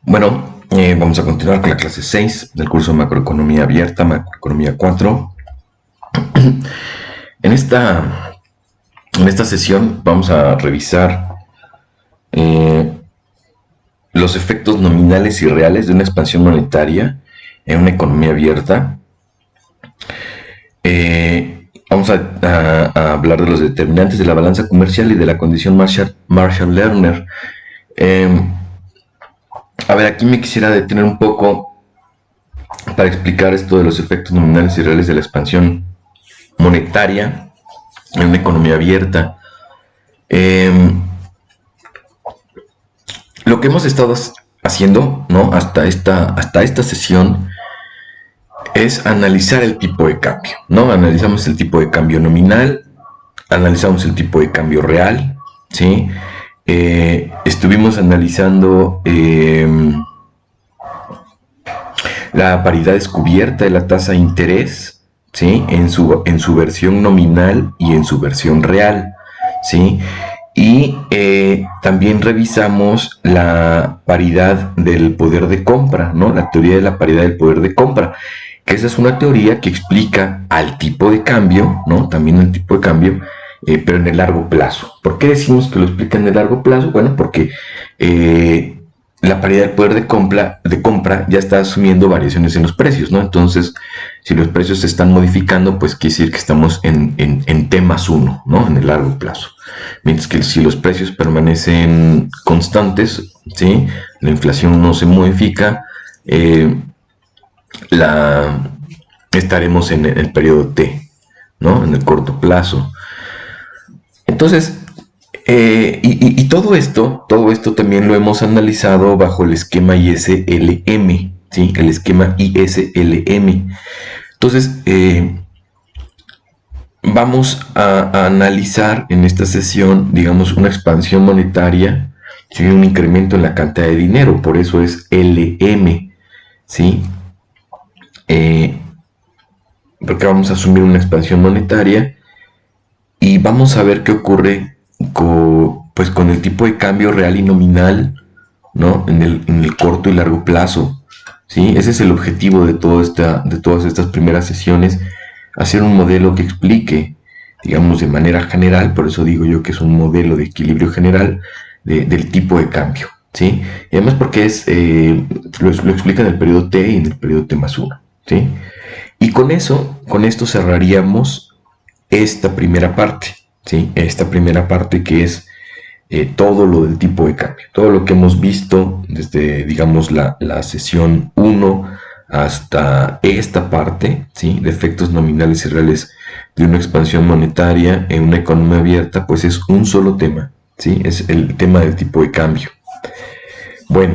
Bueno, vamos a continuar con la clase 6 del curso de Macroeconomía Abierta, Macroeconomía 4. En esta sesión vamos a revisar eh, los efectos nominales y reales de una expansión monetaria en una economía abierta. Vamos a hablar de los determinantes de la balanza comercial y de la condición Marshall-Lerner. A ver, aquí me quisiera detener un poco para explicar esto de los efectos nominales y reales de la expansión monetaria en una economía abierta. Lo que hemos estado haciendo, ¿no?, hasta esta sesión es analizar el tipo de cambio, ¿no? Analizamos el tipo de cambio nominal, analizamos el tipo de cambio real, ¿sí? Estuvimos analizando la paridad descubierta de la tasa de interés, ¿sí?, en su versión nominal y en su versión real, ¿sí? Y también revisamos la paridad del poder de compra, ¿no? La teoría de la paridad del poder de compra, que esa es una teoría que explica al tipo de cambio, ¿no? También el tipo de cambio, pero en el largo plazo. ¿Por qué decimos que lo explica en el largo plazo? Bueno, porque la paridad del poder de compra ya está asumiendo variaciones en los precios, ¿no? Entonces, si los precios se están modificando, pues quiere decir que estamos en T más 1, ¿no? En el largo plazo. Mientras que si los precios permanecen constantes, ¿sí?, la inflación no se modifica, estaremos en el periodo T, ¿no?, en el corto plazo. Entonces, y todo esto también lo hemos analizado bajo el esquema ISLM, ¿sí? El esquema ISLM. Entonces, vamos a analizar en esta sesión, digamos, una expansión monetaria, ¿sí?, un incremento en la cantidad de dinero, por eso es LM, ¿sí? Porque vamos a asumir una expansión monetaria y vamos a ver qué ocurre con el tipo de cambio real y nominal, ¿no?, en el corto y largo plazo, ¿sí? Ese es el objetivo de todas estas primeras sesiones, hacer un modelo que explique, digamos, de manera general, por eso digo yo que es un modelo de equilibrio general del tipo de cambio, ¿sí? Y además porque lo explica en el periodo T y en el periodo T más 1, ¿sí? Y con esto cerraríamos esta primera parte, ¿sí? Esta primera parte que es todo lo del tipo de cambio, todo lo que hemos visto desde, digamos, la sesión 1 hasta esta parte, ¿sí?, de efectos nominales y reales de una expansión monetaria en una economía abierta, pues es un solo tema, ¿sí? Es el tema del tipo de cambio. Bueno,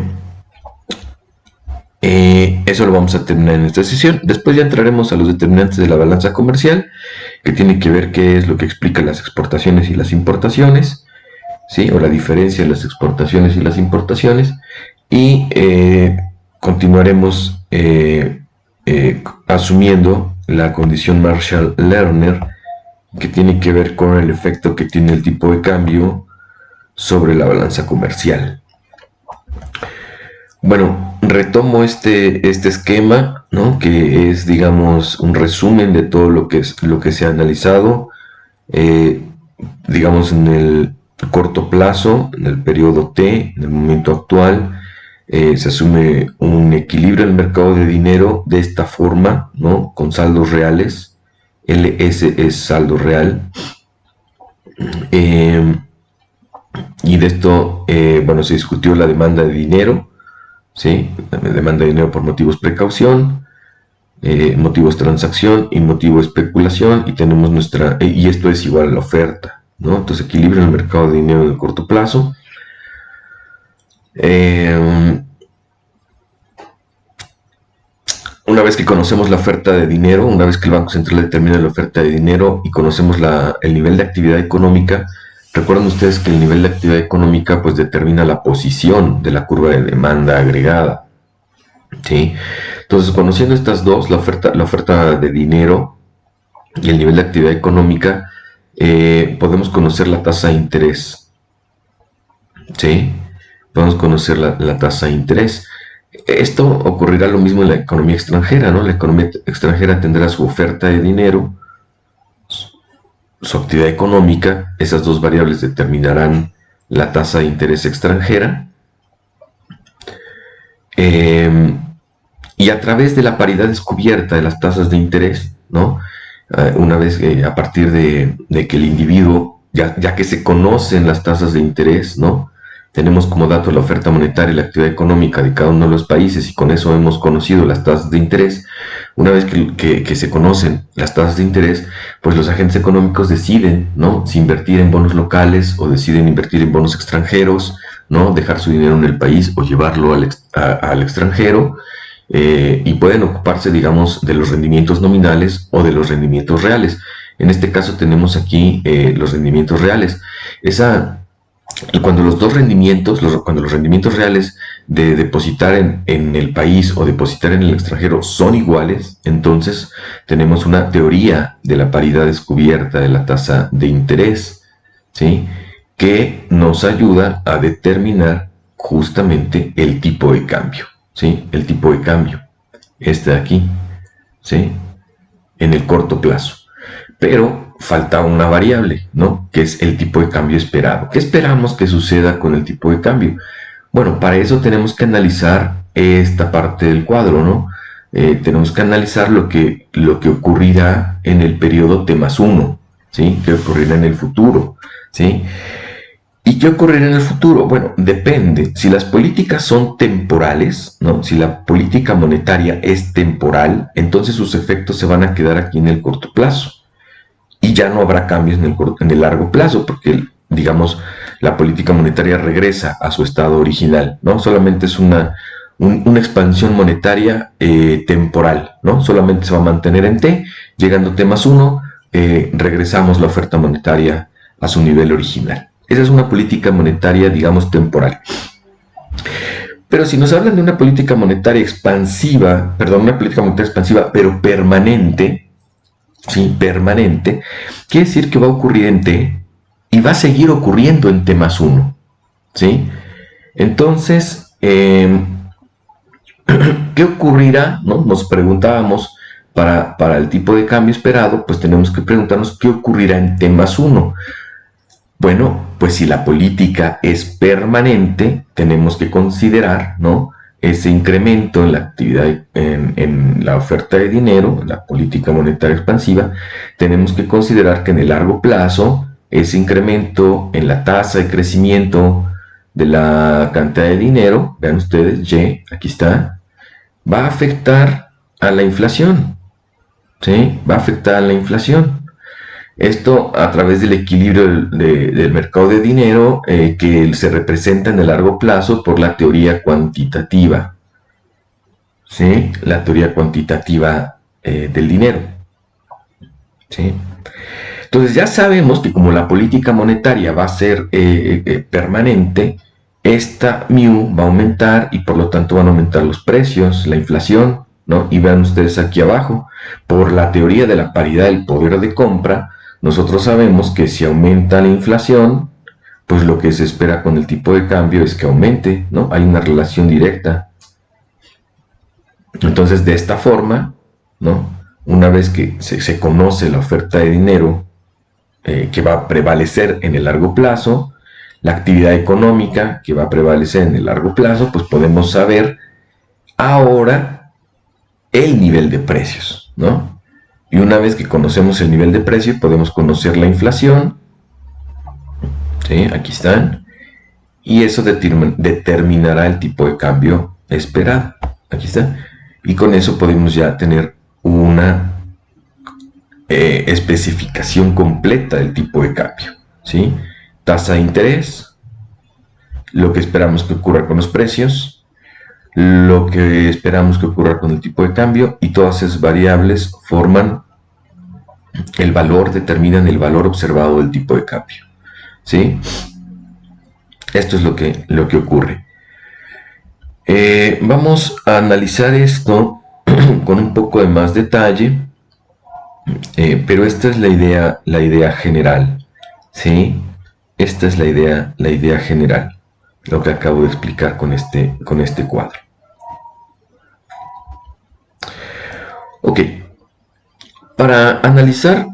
eso lo vamos a terminar en esta sesión. Después ya entraremos a los determinantes de la balanza comercial, que tiene que ver qué es lo que explica las exportaciones y las importaciones, ¿sí?, o la diferencia de las exportaciones y las importaciones, y continuaremos asumiendo la condición Marshall-Lerner, que tiene que ver con el efecto que tiene el tipo de cambio sobre la balanza comercial. Bueno, retomo este esquema, ¿no?, que es, digamos, un resumen de todo lo que se ha analizado, digamos, en el corto plazo, en el periodo T, en el momento actual. Se asume un equilibrio en el mercado de dinero de esta forma, ¿no?, con saldos reales. LS es saldo real. Y de esto, bueno, se discutió la demanda de dinero, ¿sí?, la demanda de dinero por motivos precaución, motivos transacción y motivo especulación, y tenemos y esto es igual a la oferta, ¿no? Entonces, equilibrio en el mercado de dinero en el corto plazo. Una vez que conocemos la oferta de dinero, una vez que el Banco Central determina la oferta de dinero y conocemos el nivel de actividad económica, recuerden ustedes que el nivel de actividad económica pues determina la posición de la curva de demanda agregada, ¿sí? Entonces, conociendo estas dos, la oferta de dinero y el nivel de actividad económica, podemos conocer la tasa de interés, ¿sí? podemos conocer la tasa de interés. Esto ocurrirá lo mismo en la economía extranjera, ¿no? La economía extranjera tendrá su oferta de dinero, su actividad económica, esas dos variables determinarán la tasa de interés extranjera. Y a través de la paridad descubierta de las tasas de interés, ¿no? Una vez a partir de que el individuo, ya que se conocen las tasas de interés, ¿no? Tenemos como dato la oferta monetaria y la actividad económica de cada uno de los países y con eso hemos conocido las tasas de interés. Una vez que se conocen las tasas de interés, pues los agentes económicos deciden, ¿no? Si invertir en bonos locales o deciden invertir en bonos extranjeros, ¿no? Dejar su dinero en el país o llevarlo al extranjero. Y pueden ocuparse, digamos, de los rendimientos nominales o de los rendimientos reales. En este caso tenemos aquí los rendimientos reales. Cuando los dos rendimientos, cuando los rendimientos reales de depositar en el país o depositar en el extranjero son iguales, entonces tenemos una teoría de la paridad descubierta de la tasa de interés, ¿sí? Que nos ayuda a determinar justamente el tipo de cambio. ¿Sí? El tipo de cambio, este de aquí, ¿sí? En el corto plazo. Pero falta una variable, ¿no? Que es el tipo de cambio esperado. ¿Qué esperamos que suceda con el tipo de cambio? Bueno, para eso tenemos que analizar esta parte del cuadro, ¿no? Tenemos que analizar lo que ocurrirá en el periodo T+1, ¿sí? ¿Qué ocurrirá en el futuro? ¿Sí? ¿Y qué ocurrirá en el futuro? Bueno, depende. Si las políticas son temporales, ¿no? Si la política monetaria es temporal, entonces sus efectos se van a quedar aquí en el corto plazo. Y ya no habrá cambios en el largo plazo, porque, digamos, la política monetaria regresa a su estado original, ¿no? Solamente es una expansión monetaria temporal, ¿no? Solamente se va a mantener en T, llegando T+1, regresamos la oferta monetaria a su nivel original. Esa es una política monetaria, digamos, temporal. Pero si nos hablan de una política monetaria expansiva, perdón, una política monetaria expansiva, pero permanente, ¿sí? Permanente, quiere decir que va a ocurrir en T y va a seguir ocurriendo en T+1, ¿sí? Entonces, ¿qué ocurrirá? ¿No? Nos preguntábamos, para el tipo de cambio esperado, pues tenemos que preguntarnos qué ocurrirá en T+1. Bueno, pues si la política es permanente, tenemos que considerar, ¿no? Ese incremento en la actividad, en la oferta de dinero, en la política monetaria expansiva, tenemos que considerar que en el largo plazo, ese incremento en la tasa de crecimiento de la cantidad de dinero, vean ustedes, Y, aquí está, va a afectar a la inflación, ¿sí? Va a afectar a la inflación. Esto a través del equilibrio del mercado de dinero que se representa en el largo plazo por la teoría cuantitativa, ¿sí? La teoría cuantitativa del dinero, ¿sí? Entonces ya sabemos que como la política monetaria va a ser permanente, esta mu va a aumentar y por lo tanto van a aumentar los precios, la inflación, ¿no? Y vean ustedes aquí abajo, por la teoría de la paridad del poder de compra, nosotros sabemos que si aumenta la inflación, pues lo que se espera con el tipo de cambio es que aumente, ¿no? Hay una relación directa. Entonces, de esta forma, ¿no? Una vez que se conoce la oferta de dinero que va a prevalecer en el largo plazo, la actividad económica que va a prevalecer en el largo plazo, pues podemos saber ahora el nivel de precios, ¿no? Y una vez que conocemos el nivel de precio, podemos conocer la inflación, ¿sí? Aquí están, y eso determinará el tipo de cambio esperado, aquí está, y con eso podemos ya tener una especificación completa del tipo de cambio, ¿sí? Tasa de interés, lo que esperamos que ocurra con los precios, lo que esperamos que ocurra con el tipo de cambio, y todas esas variables forman el valor, determinan el valor observado del tipo de cambio, ¿sí? Esto es lo que ocurre. Vamos a analizar esto con un poco de más detalle, pero esta es la idea general, ¿sí? Esta es la idea general. lo que acabo de explicar con este cuadro. Ok, para analizar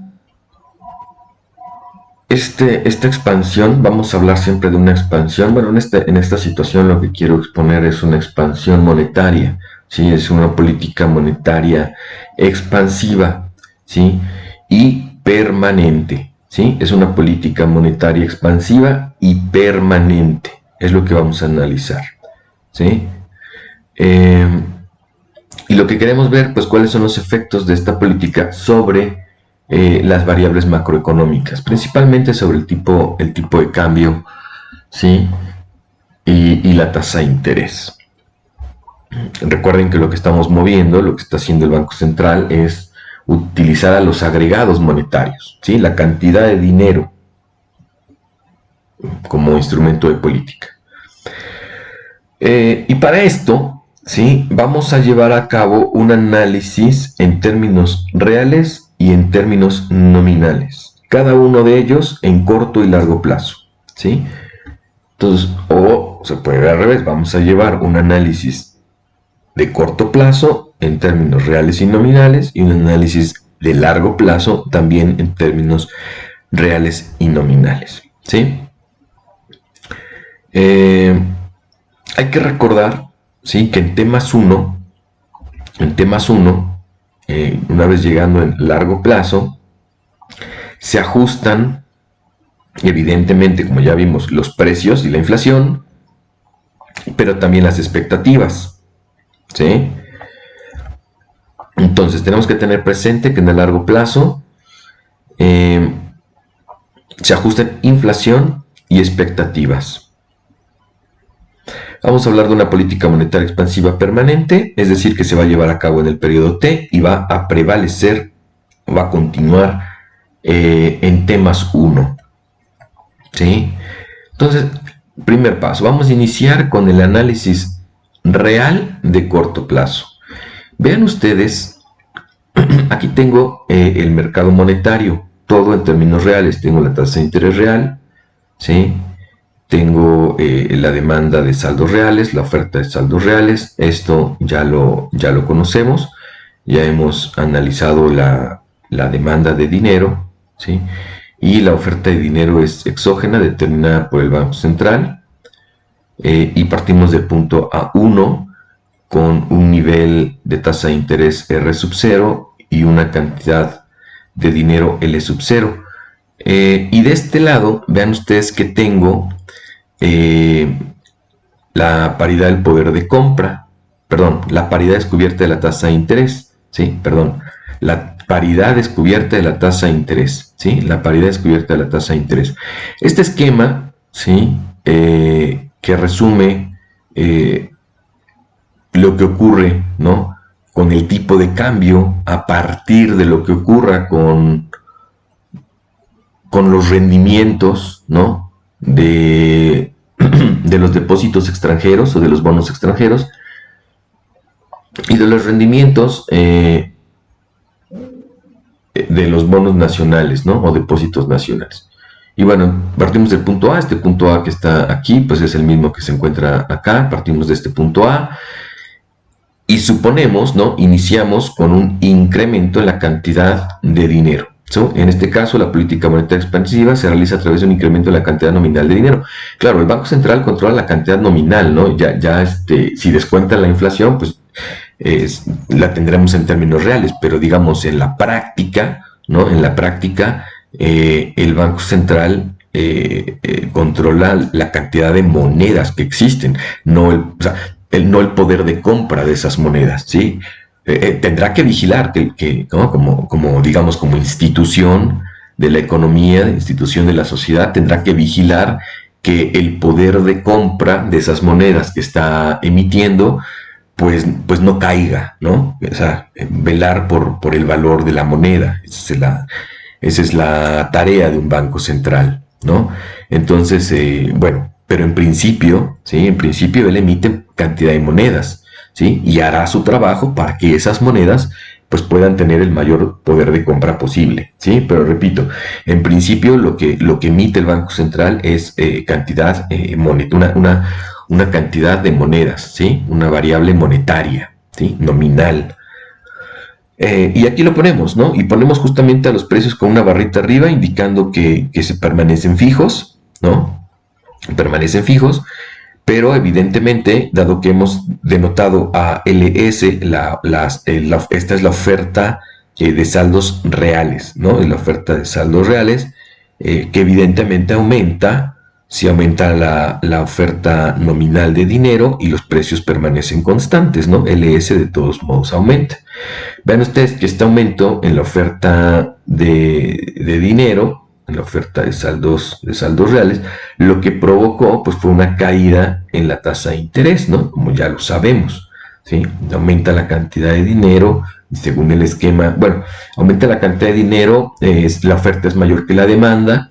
esta expansión, vamos a hablar siempre de una expansión. Bueno, en esta situación lo que quiero exponer es una expansión monetaria, ¿sí? Es una política monetaria expansiva, ¿sí? Y permanente, ¿sí? Es una política monetaria expansiva y permanente, es lo que vamos a analizar, ¿sí? Y lo que queremos ver, pues, cuáles son los efectos de esta política sobre las variables macroeconómicas, principalmente sobre el tipo de cambio, ¿sí? Y la tasa de interés. Recuerden que lo que estamos moviendo, lo que está haciendo el Banco Central es utilizar a los agregados monetarios, ¿sí? La cantidad de dinero como instrumento de política. Y para esto, ¿sí? Vamos a llevar a cabo un análisis en términos reales y en términos nominales. Cada uno de ellos en corto y largo plazo, ¿sí? Entonces, o se puede ver al revés, vamos a llevar un análisis de corto plazo en términos reales y nominales y un análisis de largo plazo también en términos reales y nominales, ¿sí? Hay que recordar, ¿sí? Que en temas 1, una vez llegando en largo plazo, se ajustan evidentemente, como ya vimos, los precios y la inflación, pero también las expectativas, ¿sí? Entonces tenemos que tener presente que en el largo plazo se ajustan inflación y expectativas. Vamos a hablar de una política monetaria expansiva permanente, es decir, que se va a llevar a cabo en el periodo T y va a prevalecer, va a continuar en temas 1. ¿Sí? Entonces, primer paso, vamos a iniciar con el análisis real de corto plazo. Vean ustedes, aquí tengo el mercado monetario, todo en términos reales. Tengo la tasa de interés real, ¿sí? Tengo la demanda de saldos reales, la oferta de saldos reales. Esto ya lo conocemos. Ya hemos analizado la demanda de dinero, ¿sí? Y la oferta de dinero es exógena, determinada por el Banco Central. Y partimos del punto A1 con un nivel de tasa de interés R sub 0 y una cantidad de dinero L sub 0. Y de este lado, vean ustedes que tengo la paridad del poder de compra, perdón, la paridad descubierta de la tasa de interés, ¿sí? Perdón, la paridad descubierta de la tasa de interés, ¿sí? La paridad descubierta de la tasa de interés. Este esquema, ¿sí? Que resume lo que ocurre, ¿no? Con el tipo de cambio a partir de lo que ocurra con los rendimientos, ¿no? De los depósitos extranjeros o de los bonos extranjeros y de los rendimientos de los bonos nacionales, ¿no? O depósitos nacionales. Y bueno, partimos del punto A. Este punto A que está aquí, pues es el mismo que se encuentra acá. Partimos de este punto A y suponemos, ¿no? Iniciamos con un incremento en la cantidad de dinero. ¿So? En este caso, la política monetaria expansiva se realiza a través de un incremento en la cantidad nominal de dinero. Claro, el Banco Central controla la cantidad nominal, ¿no? Si descuenta la inflación, pues la tendremos en términos reales, pero digamos en la práctica, ¿no? En la práctica, el Banco Central controla la cantidad de monedas que existen, no el poder de compra de esas monedas, ¿sí? Tendrá que vigilar ¿no? digamos, como institución de la economía, institución de la sociedad, tendrá que vigilar que el poder de compra de esas monedas que está emitiendo, pues no caiga, ¿no? O sea, velar por el valor de la moneda. Esa es la tarea de un banco central, ¿no? Entonces, bueno, pero en principio, ¿sí? En principio él emite cantidad de monedas, ¿sí? Y hará su trabajo para que esas monedas pues puedan tener el mayor poder de compra posible, ¿sí? Pero repito, en principio lo que emite el Banco Central es cantidad, una cantidad de monedas, ¿sí? Una variable monetaria, ¿sí? Nominal. Y aquí lo ponemos, ¿no? Y ponemos justamente a los precios con una barrita arriba indicando que se permanecen fijos, ¿no? Permanecen fijos, pero evidentemente, dado que hemos denotado a LS, esta es la oferta de saldos reales, ¿no? Es la oferta de saldos reales, que evidentemente aumenta si aumenta la oferta nominal de dinero y los precios permanecen constantes, ¿no? LS de todos modos aumenta. Vean ustedes que este aumento en la oferta de dinero, en la oferta de saldos reales, lo que provocó pues fue una caída en la tasa de interés, ¿no? Como ya lo sabemos, ¿sí? Aumenta la cantidad de dinero, según el esquema, bueno, aumenta la cantidad de dinero, la oferta es mayor que la demanda,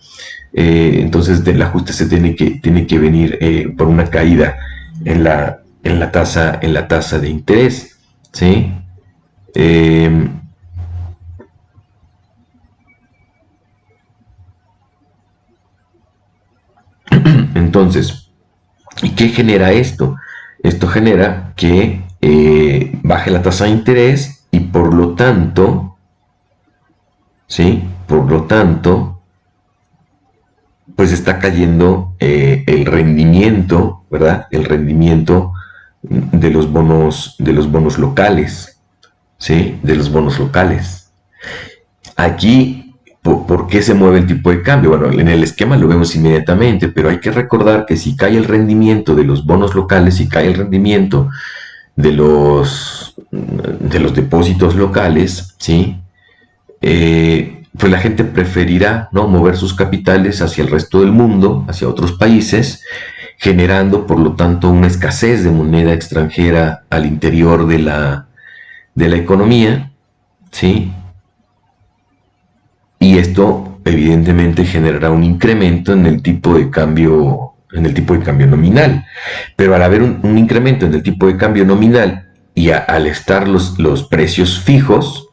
entonces del ajuste se tiene que venir por una caída en la tasa de interés, ¿sí? Entonces, ¿y qué genera esto? Esto genera que baje la tasa de interés y por lo tanto, ¿sí? Por lo tanto, pues está cayendo el rendimiento, ¿verdad? El rendimiento de los bonos locales, ¿sí? De los bonos locales. Aquí, ¿por qué se mueve el tipo de cambio? Bueno, en el esquema lo vemos inmediatamente, pero hay que recordar que si cae el rendimiento de los bonos locales, si cae el rendimiento de los depósitos locales, ¿sí? Pues la gente preferirá, ¿no?, mover sus capitales hacia el resto del mundo, hacia otros países, generando por lo tanto una escasez de moneda extranjera al interior de la economía, ¿sí? Y esto evidentemente generará un incremento en el tipo de cambio, nominal. Pero al haber un incremento en el tipo de cambio nominal y al estar los precios fijos,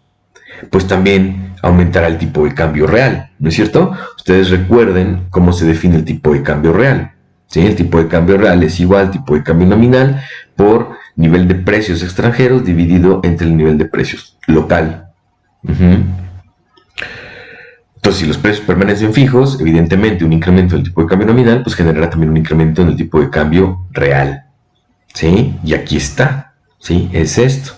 pues también aumentará el tipo de cambio real, ¿no es cierto? Ustedes recuerden cómo se define el tipo de cambio real, ¿sí? El tipo de cambio real es igual al tipo de cambio nominal por nivel de precios extranjeros dividido entre el nivel de precios local. Entonces, si los precios permanecen fijos, evidentemente un incremento del tipo de cambio nominal pues generará también un incremento en el tipo de cambio real, ¿sí? Y aquí está, ¿sí? Es esto.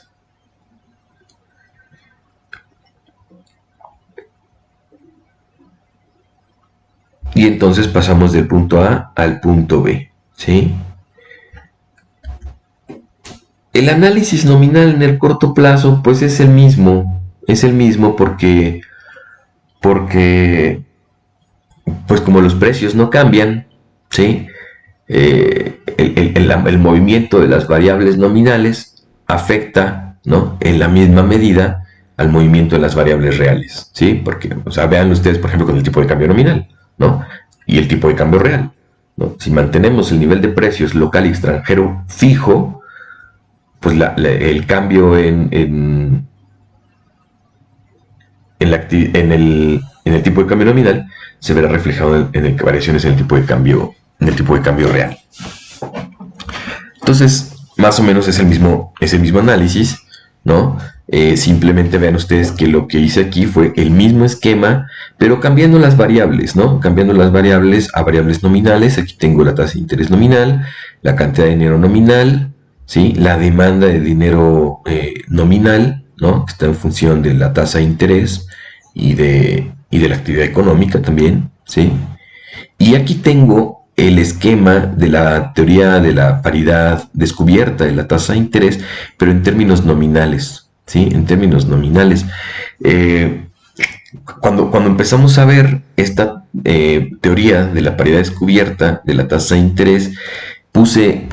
Y entonces pasamos del punto A al punto B, ¿sí? El análisis nominal en el corto plazo pues es el mismo porque pues como los precios no cambian, ¿sí? El movimiento de las variables nominales afecta, ¿no?, en la misma medida al movimiento de las variables reales, ¿sí? Porque, o sea, vean ustedes, por ejemplo, con el tipo de cambio nominal, ¿no? Y el tipo de cambio real, ¿no? Si mantenemos el nivel de precios local y extranjero fijo, pues el cambio en el tipo de cambio nominal se verá reflejado en variaciones en el tipo de cambio real. Entonces, más o menos es el mismo análisis, ¿no? Simplemente vean ustedes que lo que hice aquí fue el mismo esquema, pero cambiando las variables, ¿no? Cambiando las variables a variables nominales. Aquí tengo la tasa de interés nominal, la cantidad de dinero nominal, ¿sí? La demanda de dinero nominal, ¿no?, que está en función de la tasa de interés y de la actividad económica también, ¿sí? Y aquí tengo el esquema de la teoría de la paridad descubierta de la tasa de interés, pero en términos nominales, ¿sí? En términos nominales. Cuando empezamos a ver esta teoría de la paridad descubierta de la tasa de interés, puse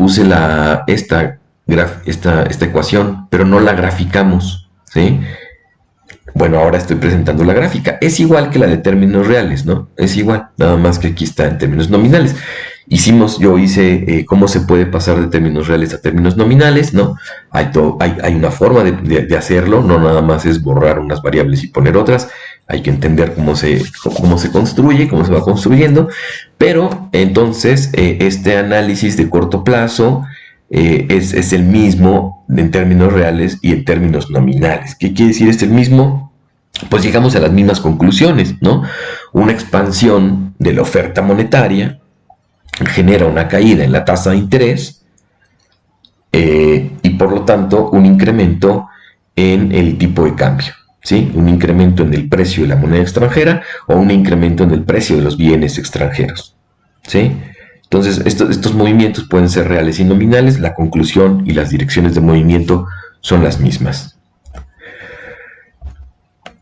esta ecuación, pero no la graficamos, ¿sí? Bueno, ahora estoy presentando la gráfica. Es igual que la de términos reales, ¿no? Es igual, nada más que aquí está en términos nominales. Yo hice cómo se puede pasar de términos reales a términos nominales, ¿no? Hay una forma de hacerlo, no nada más es borrar unas variables y poner otras, hay que entender cómo se construye, cómo se va construyendo, pero entonces este análisis de corto plazo es el mismo en términos reales y en términos nominales. ¿Qué quiere decir es el mismo? Pues llegamos a las mismas conclusiones, ¿no? Una expansión de la oferta monetaria genera una caída en la tasa de interés y por lo tanto un incremento en el tipo de cambio, ¿sí? Un incremento en el precio de la moneda extranjera o un incremento en el precio de los bienes extranjeros, ¿sí? Entonces estos movimientos pueden ser reales y nominales, la conclusión y las direcciones de movimiento son las mismas.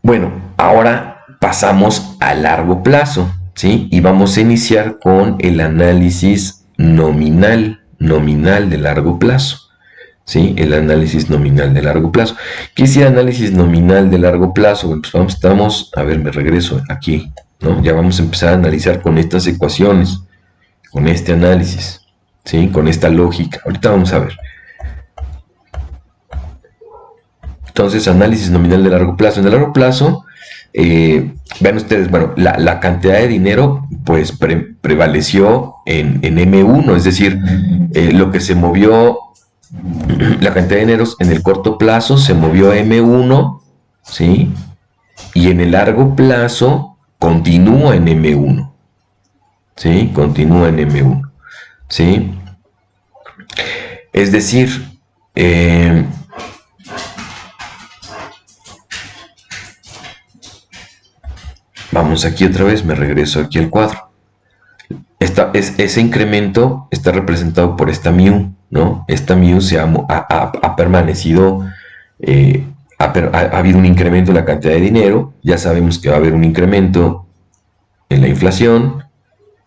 Bueno, ahora pasamos a largo plazo, ¿sí? Y vamos a iniciar con el análisis nominal de largo plazo, ¿sí? El análisis nominal de largo plazo. ¿Qué es el análisis nominal de largo plazo? Bueno, pues me regreso aquí, ¿no? Ya vamos a empezar a analizar con estas ecuaciones, con este análisis, ¿sí? Con esta lógica. Ahorita vamos a ver. Entonces, análisis nominal de largo plazo. En el largo plazo, vean ustedes, bueno, la cantidad de dinero pues prevaleció en M1, es decir, lo que se movió, la cantidad de dinero en el corto plazo se movió a M1, ¿sí? Y en el largo plazo continúa en M1, ¿sí? Continúa en M1, ¿sí? Es decir, vamos aquí otra vez, me regreso aquí al cuadro. Ese incremento está representado por esta mu, ¿no? Esta mu ha permanecido, ha habido un incremento en la cantidad de dinero, ya sabemos que va a haber un incremento en la inflación,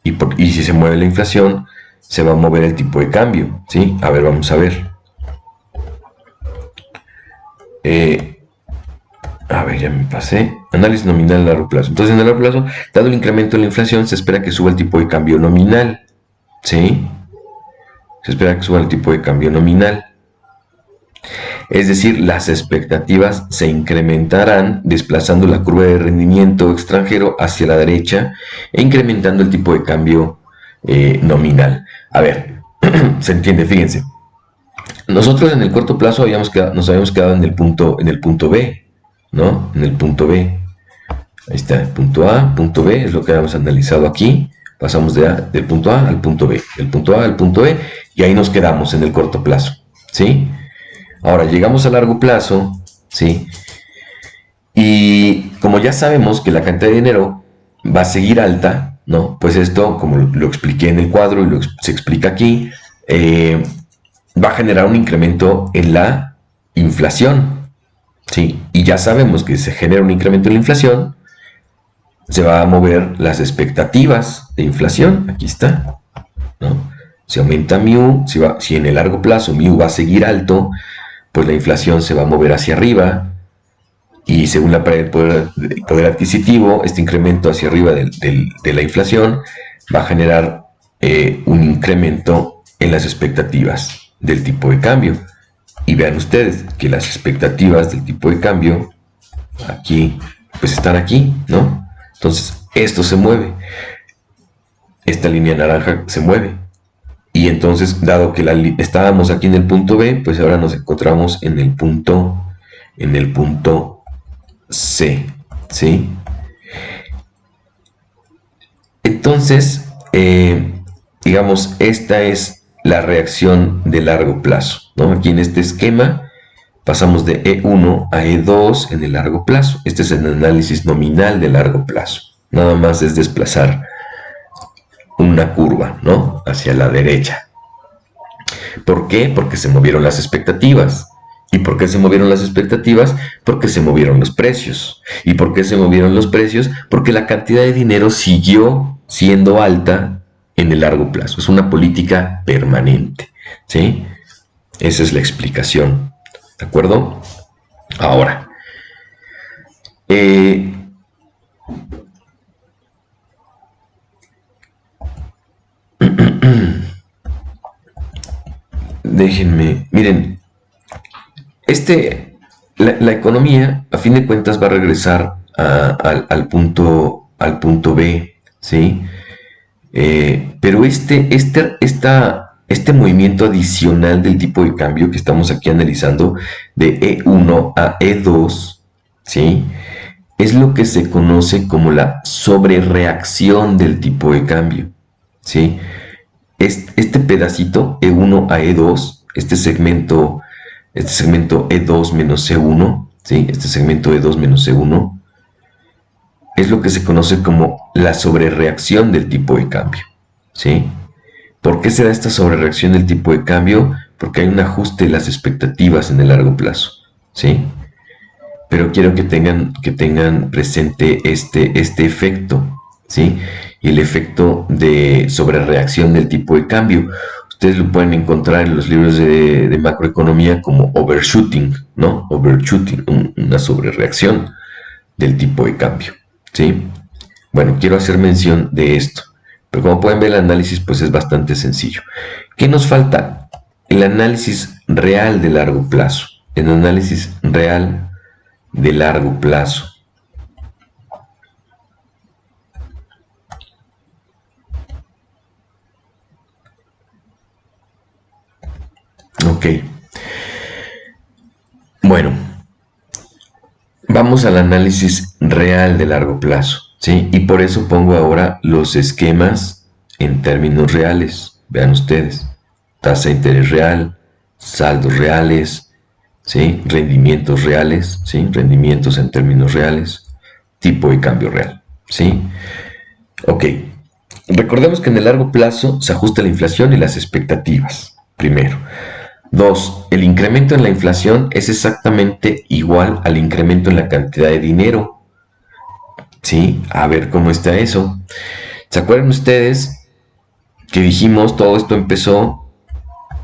y si se mueve la inflación, se va a mover el tipo de cambio, ¿sí? A ver, vamos a ver. A ver, ya me pasé. Análisis nominal a largo plazo. Entonces, en el largo plazo, dado el incremento en la inflación, se espera que suba el tipo de cambio nominal, ¿sí? Se espera que suba el tipo de cambio nominal. Es decir, las expectativas se incrementarán desplazando la curva de rendimiento extranjero hacia la derecha e incrementando el tipo de cambio nominal. A ver, se entiende, fíjense. Nosotros en el corto plazo nos habíamos quedado en el punto B, ¿no? En el punto B. Ahí está, punto A, punto B, es lo que habíamos analizado aquí. Pasamos del punto A al punto B, del punto A al punto B, y ahí nos quedamos en el corto plazo, ¿sí? Ahora llegamos a largo plazo, ¿sí? Y como ya sabemos que la cantidad de dinero va a seguir alta, ¿no? Pues esto, como lo expliqué en el cuadro y se explica aquí, va a generar un incremento en la inflación, ¿sí? Y ya sabemos que se genera un incremento en la inflación, se va a mover las expectativas de inflación, aquí está, ¿no? Si aumenta mu, si en el largo plazo mu va a seguir alto, pues la inflación se va a mover hacia arriba, y según la paridad de poder adquisitivo, este incremento hacia arriba de la inflación va a generar un incremento en las expectativas del tipo de cambio. Y vean ustedes que las expectativas del tipo de cambio aquí, pues están aquí, ¿no? Entonces, esto se mueve. Esta línea naranja se mueve. Y entonces, dado que estábamos aquí en el punto B, pues ahora nos encontramos en el punto C, ¿sí? Entonces, digamos, esta es la reacción de largo plazo, ¿no? Aquí en este esquema pasamos de E1 a E2 en el largo plazo. Este es el análisis nominal de largo plazo. Nada más es desplazar una curva, ¿no? Hacia la derecha. ¿Por qué? Porque se movieron las expectativas. ¿Y por qué se movieron las expectativas? Porque se movieron los precios. ¿Y por qué se movieron los precios? Porque la cantidad de dinero siguió siendo alta en el largo plazo. Es una política permanente, ¿sí? Esa es la explicación, ¿de acuerdo? Ahora, déjenme, miren, la economía, a fin de cuentas, va a regresar al punto B, ¿sí? Pero este movimiento adicional del tipo de cambio que estamos aquí analizando, de E1 a E2, ¿sí? Es lo que se conoce como la sobrereacción del tipo de cambio, ¿sí? Este pedacito E1 a E2, este segmento E2 menos C1, ¿sí? Este segmento E2 menos C1, es lo que se conoce como la sobrereacción del tipo de cambio, ¿sí? ¿Por qué se da esta sobrereacción del tipo de cambio? Porque hay un ajuste de las expectativas en el largo plazo, ¿sí? Pero quiero que tengan presente este efecto, ¿sí? Y el efecto de sobrereacción del tipo de cambio. Ustedes lo pueden encontrar en los libros de macroeconomía como overshooting, ¿no? Overshooting, una sobrereacción del tipo de cambio, ¿sí? Bueno, quiero hacer mención de esto, pero como pueden ver el análisis pues es bastante sencillo. ¿Qué nos falta? El análisis real de largo plazo. El análisis real de largo plazo. Ok. Bueno, vamos al análisis real de largo plazo, ¿sí? Y por eso pongo ahora los esquemas en términos reales. Vean ustedes. Tasa de interés real, saldos reales, ¿sí? Rendimientos reales, ¿sí? Rendimientos en términos reales, tipo de cambio real, ¿sí? Ok. Recordemos que en el largo plazo se ajusta la inflación y las expectativas, primero. 2. El incremento en la inflación es exactamente igual al incremento en la cantidad de dinero. ¿Sí? A ver cómo está eso. ¿Se acuerdan ustedes que dijimos todo esto empezó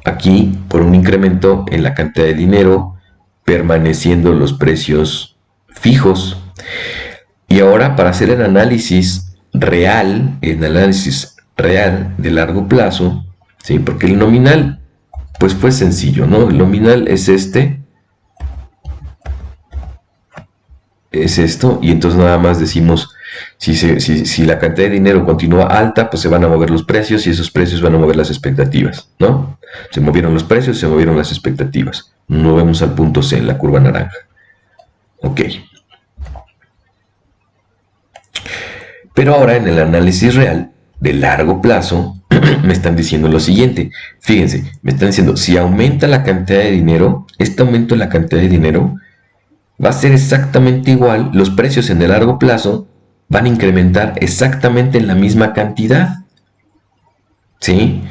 aquí por un incremento en la cantidad de dinero, permaneciendo los precios fijos? Y ahora, para hacer el análisis real de largo plazo, ¿sí? Porque el nominal pues fue sencillo, ¿no? El nominal es esto, y entonces nada más decimos, si la cantidad de dinero continúa alta, pues se van a mover los precios y esos precios van a mover las expectativas, ¿no? Se movieron los precios, se movieron las expectativas. Nos vemos al punto C en la curva naranja. Ok. Pero ahora en el análisis real de largo plazo, me están diciendo lo siguiente. Fíjense, me están diciendo, si aumenta la cantidad de dinero, este aumento en la cantidad de dinero va a ser exactamente igual, los precios en el largo plazo van a incrementar exactamente en la misma cantidad, ¿sí?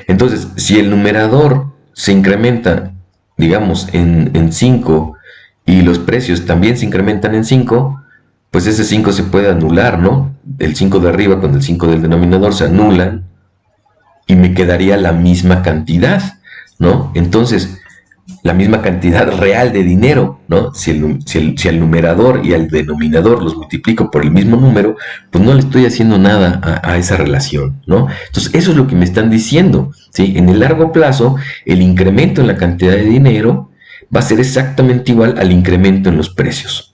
Entonces, si el numerador se incrementa, digamos, en 5 y los precios también se incrementan en 5, pues ese 5 se puede anular, ¿no? El 5 de arriba con el 5 del denominador se anulan y me quedaría la misma cantidad, ¿no? Entonces, la misma cantidad real de dinero, ¿no? Si el numerador y el denominador los multiplico por el mismo número, pues no le estoy haciendo nada a esa relación, ¿no? Entonces, eso es lo que me están diciendo, ¿sí? En el largo plazo, el incremento en la cantidad de dinero va a ser exactamente igual al incremento en los precios.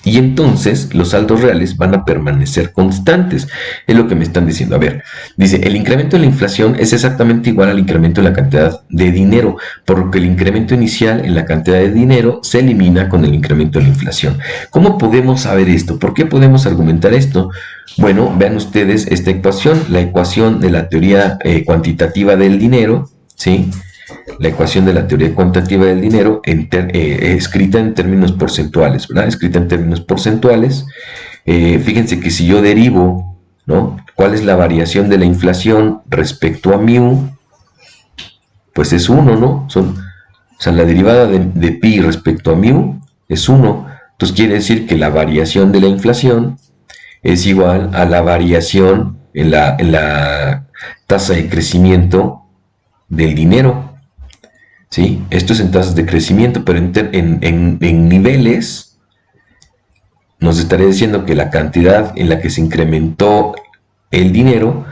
Y entonces los saldos reales van a permanecer constantes. Es lo que me están diciendo. A ver, dice, el incremento de la inflación es exactamente igual al incremento en la cantidad de dinero, porque el incremento inicial en la cantidad de dinero se elimina con el incremento de la inflación. ¿Cómo podemos saber esto? ¿Por qué podemos argumentar esto? Bueno, vean ustedes esta ecuación, la ecuación de la teoría cuantitativa del dinero, ¿sí? La ecuación de la teoría cuantitativa del dinero escrita en términos porcentuales, ¿verdad? Escrita en términos porcentuales. Fíjense que si yo derivo, ¿no? ¿Cuál es la variación de la inflación respecto a mu? Pues es 1, ¿no? O sea, la derivada de pi respecto a mu es 1. Entonces quiere decir que la variación de la inflación es igual a la variación en la tasa de crecimiento del dinero. ¿Sí? Esto es en tasas de crecimiento, pero en niveles nos estaría diciendo que la cantidad en la que se incrementó el dinero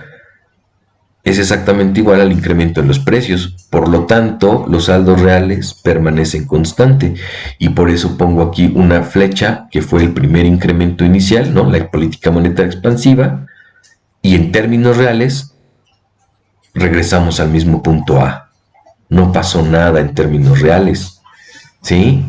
es exactamente igual al incremento en los precios. Por lo tanto, los saldos reales permanecen constantes. Y por eso pongo aquí una flecha que fue el primer incremento inicial, ¿no? La política monetaria expansiva. Y en términos reales, regresamos al mismo punto A. No pasó nada en términos reales. ¿Sí?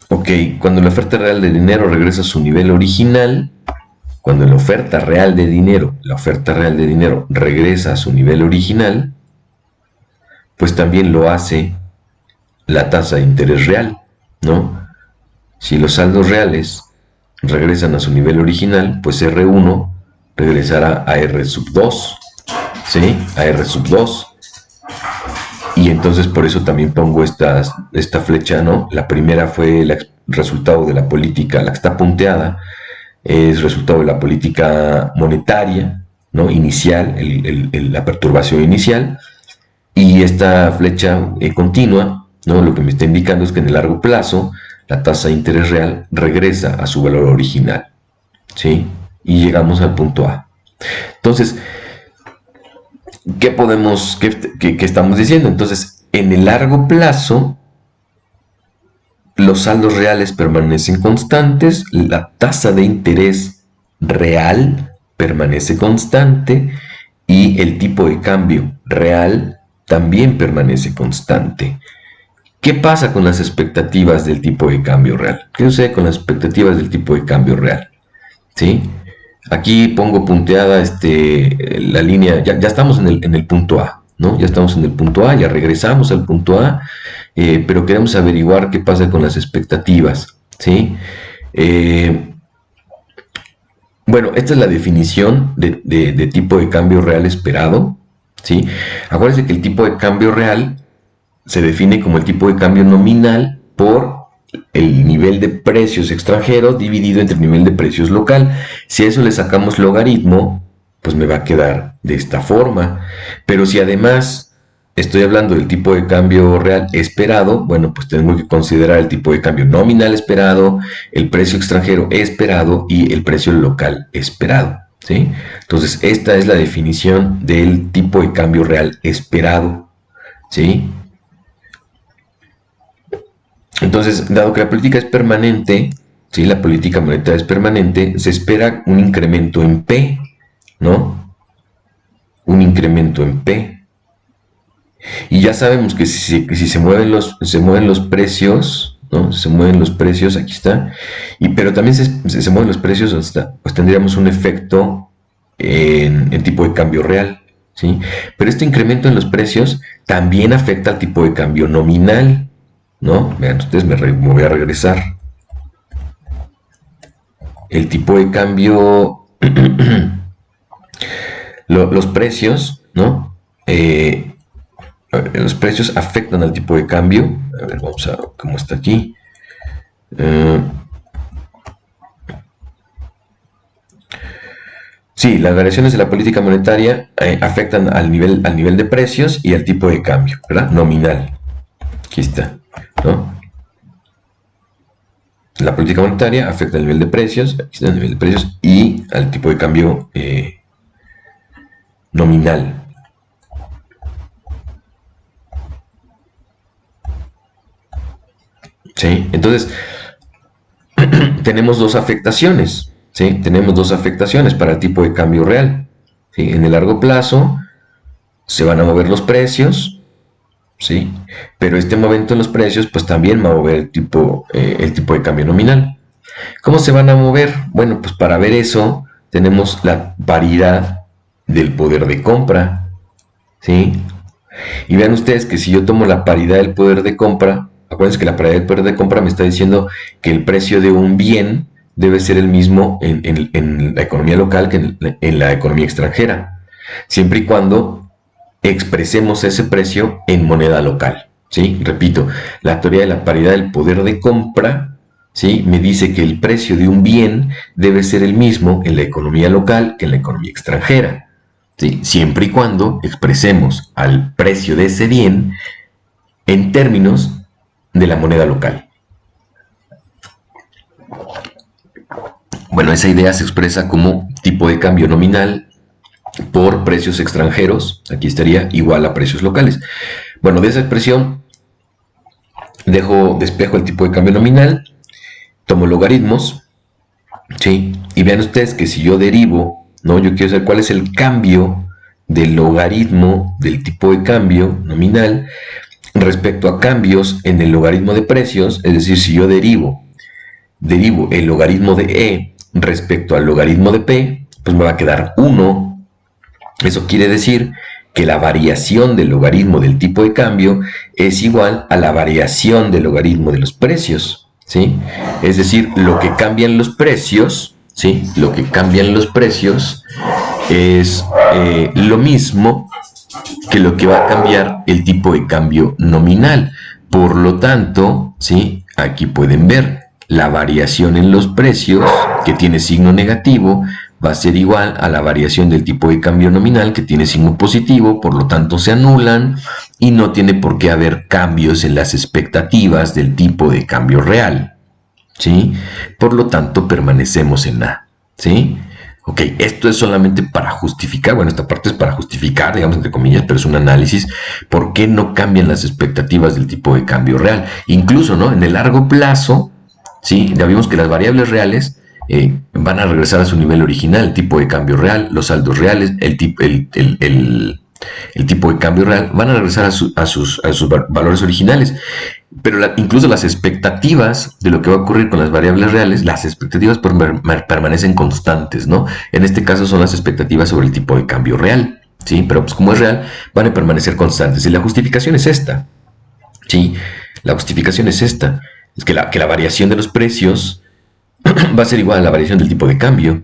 Ok, cuando la oferta real de dinero regresa a su nivel original, cuando la oferta real de dinero regresa a su nivel original, pues también lo hace la tasa de interés real, ¿no? Si los saldos reales regresan a su nivel original, pues R1 regresará a R sub 2, ¿sí? A R sub 2. Y entonces por eso también pongo esta flecha, ¿no? La primera fue el resultado de la política, la que está punteada, es resultado de la política monetaria, ¿no? Inicial, la perturbación inicial. Y esta flecha continua, ¿no? Lo que me está indicando es que en el largo plazo la tasa de interés real regresa a su valor original, ¿sí? Y llegamos al punto A. Entonces, ¿qué estamos diciendo? Entonces, en el largo plazo, los saldos reales permanecen constantes, la tasa de interés real permanece constante y el tipo de cambio real también permanece constante. ¿Qué pasa con las expectativas del tipo de cambio real? ¿Qué sucede con las expectativas del tipo de cambio real? ¿Sí? Aquí pongo punteada la línea, ya estamos en el punto A, ¿no? Ya estamos en el punto A, ya regresamos al punto A, pero queremos averiguar qué pasa con las expectativas, ¿sí? Bueno, esta es la definición de tipo de cambio real esperado, ¿sí? Acuérdense que el tipo de cambio real se define como el tipo de cambio nominal por el nivel de precios extranjeros dividido entre el nivel de precios local. Si a eso le sacamos logaritmo, pues me va a quedar de esta forma. Pero si además estoy hablando del tipo de cambio real esperado, bueno, pues tengo que considerar el tipo de cambio nominal esperado, el precio extranjero esperado y el precio local esperado, ¿sí? Entonces, esta es la definición del tipo de cambio real esperado, ¿sí? Entonces, dado que la política es permanente, ¿sí? La política monetaria es permanente, se espera un incremento en P, ¿no? Un incremento en P. Y ya sabemos que si se mueven los precios, ¿no? Se mueven los precios, aquí está, pero también se mueven los precios, pues tendríamos un efecto en tipo de cambio real, ¿sí? Pero este incremento en los precios también afecta al tipo de cambio nominal, ¿no? Vean ustedes, me voy a regresar. El tipo de cambio, los precios, ¿no? Los precios afectan al tipo de cambio. A ver, vamos a ver cómo está aquí. Sí, las variaciones de la política monetaria afectan al nivel de precios y al tipo de cambio, ¿verdad? Nominal. Aquí está, ¿no? La política monetaria afecta al nivel de precios, aquí está el nivel de precios y al tipo de cambio nominal. ¿Sí? Entonces, tenemos dos afectaciones, ¿sí? Tenemos dos afectaciones para el tipo de cambio real, ¿sí? En el largo plazo se van a mover los precios, ¿sí? Pero este momento en los precios, pues también va a mover el tipo de cambio nominal. ¿Cómo se van a mover? Bueno, pues para ver eso tenemos la paridad del poder de compra, ¿sí? Y vean ustedes que si yo tomo la paridad del poder de compra, acuérdense que la paridad del poder de compra me está diciendo que el precio de un bien debe ser el mismo en la economía local que en la economía extranjera, siempre y cuando expresemos ese precio en moneda local, ¿sí? Repito, la teoría de la paridad del poder de compra, ¿sí? Me dice que el precio de un bien debe ser el mismo en la economía local que en la economía extranjera, ¿sí? Siempre y cuando expresemos al precio de ese bien en términos de la moneda local. Bueno, esa idea se expresa como tipo de cambio nominal por precios extranjeros, aquí estaría igual a precios locales. Bueno, de esa expresión despejo el tipo de cambio nominal, tomo logaritmos, ¿sí? Y vean ustedes que si yo derivo, ¿no? Yo quiero saber cuál es el cambio del logaritmo del tipo de cambio nominal respecto a cambios en el logaritmo de precios, es decir, si yo derivo el logaritmo de E respecto al logaritmo de P, pues me va a quedar 1. Eso quiere decir que la variación del logaritmo del tipo de cambio es igual a la variación del logaritmo de los precios, ¿sí? Es decir, lo que cambian los precios, ¿sí? Lo que cambian los precios es lo mismo que lo que va a cambiar el tipo de cambio nominal. Por lo tanto, ¿sí? Aquí pueden ver la variación en los precios, que tiene signo negativo, va a ser igual a la variación del tipo de cambio nominal, que tiene signo positivo, por lo tanto se anulan y no tiene por qué haber cambios en las expectativas del tipo de cambio real, ¿sí? Por lo tanto permanecemos en A, ¿sí? Ok, esto es solamente para justificar, bueno, esta parte es para justificar, digamos, entre comillas, pero es un análisis, por qué no cambian las expectativas del tipo de cambio real. Incluso, ¿no? En el largo plazo, ¿sí? Ya vimos que las variables reales van a regresar a su nivel original, el tipo de cambio real, los saldos reales, el tipo de cambio real, van a regresar a sus valores originales. Pero incluso las expectativas de lo que va a ocurrir con las variables reales, las expectativas permanecen constantes, ¿no? En este caso son las expectativas sobre el tipo de cambio real, ¿sí? Pero pues como es real, van a permanecer constantes. Y la justificación es esta, ¿sí? La justificación es esta, es que la variación de los precios va a ser igual a la variación del tipo de cambio.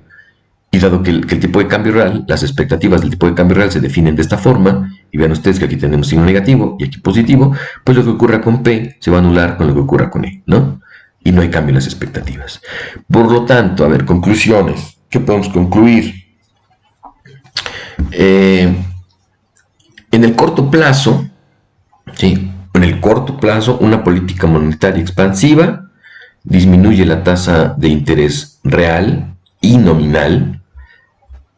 Y dado que el tipo de cambio real, las expectativas del tipo de cambio real se definen de esta forma, y vean ustedes que aquí tenemos signo negativo y aquí positivo, pues lo que ocurra con P se va a anular con lo que ocurra con E, ¿no? Y no hay cambio en las expectativas. Por lo tanto, a ver, conclusiones. ¿Qué podemos concluir? En el corto plazo, ¿sí? En el corto plazo, una política monetaria expansiva disminuye la tasa de interés real y nominal,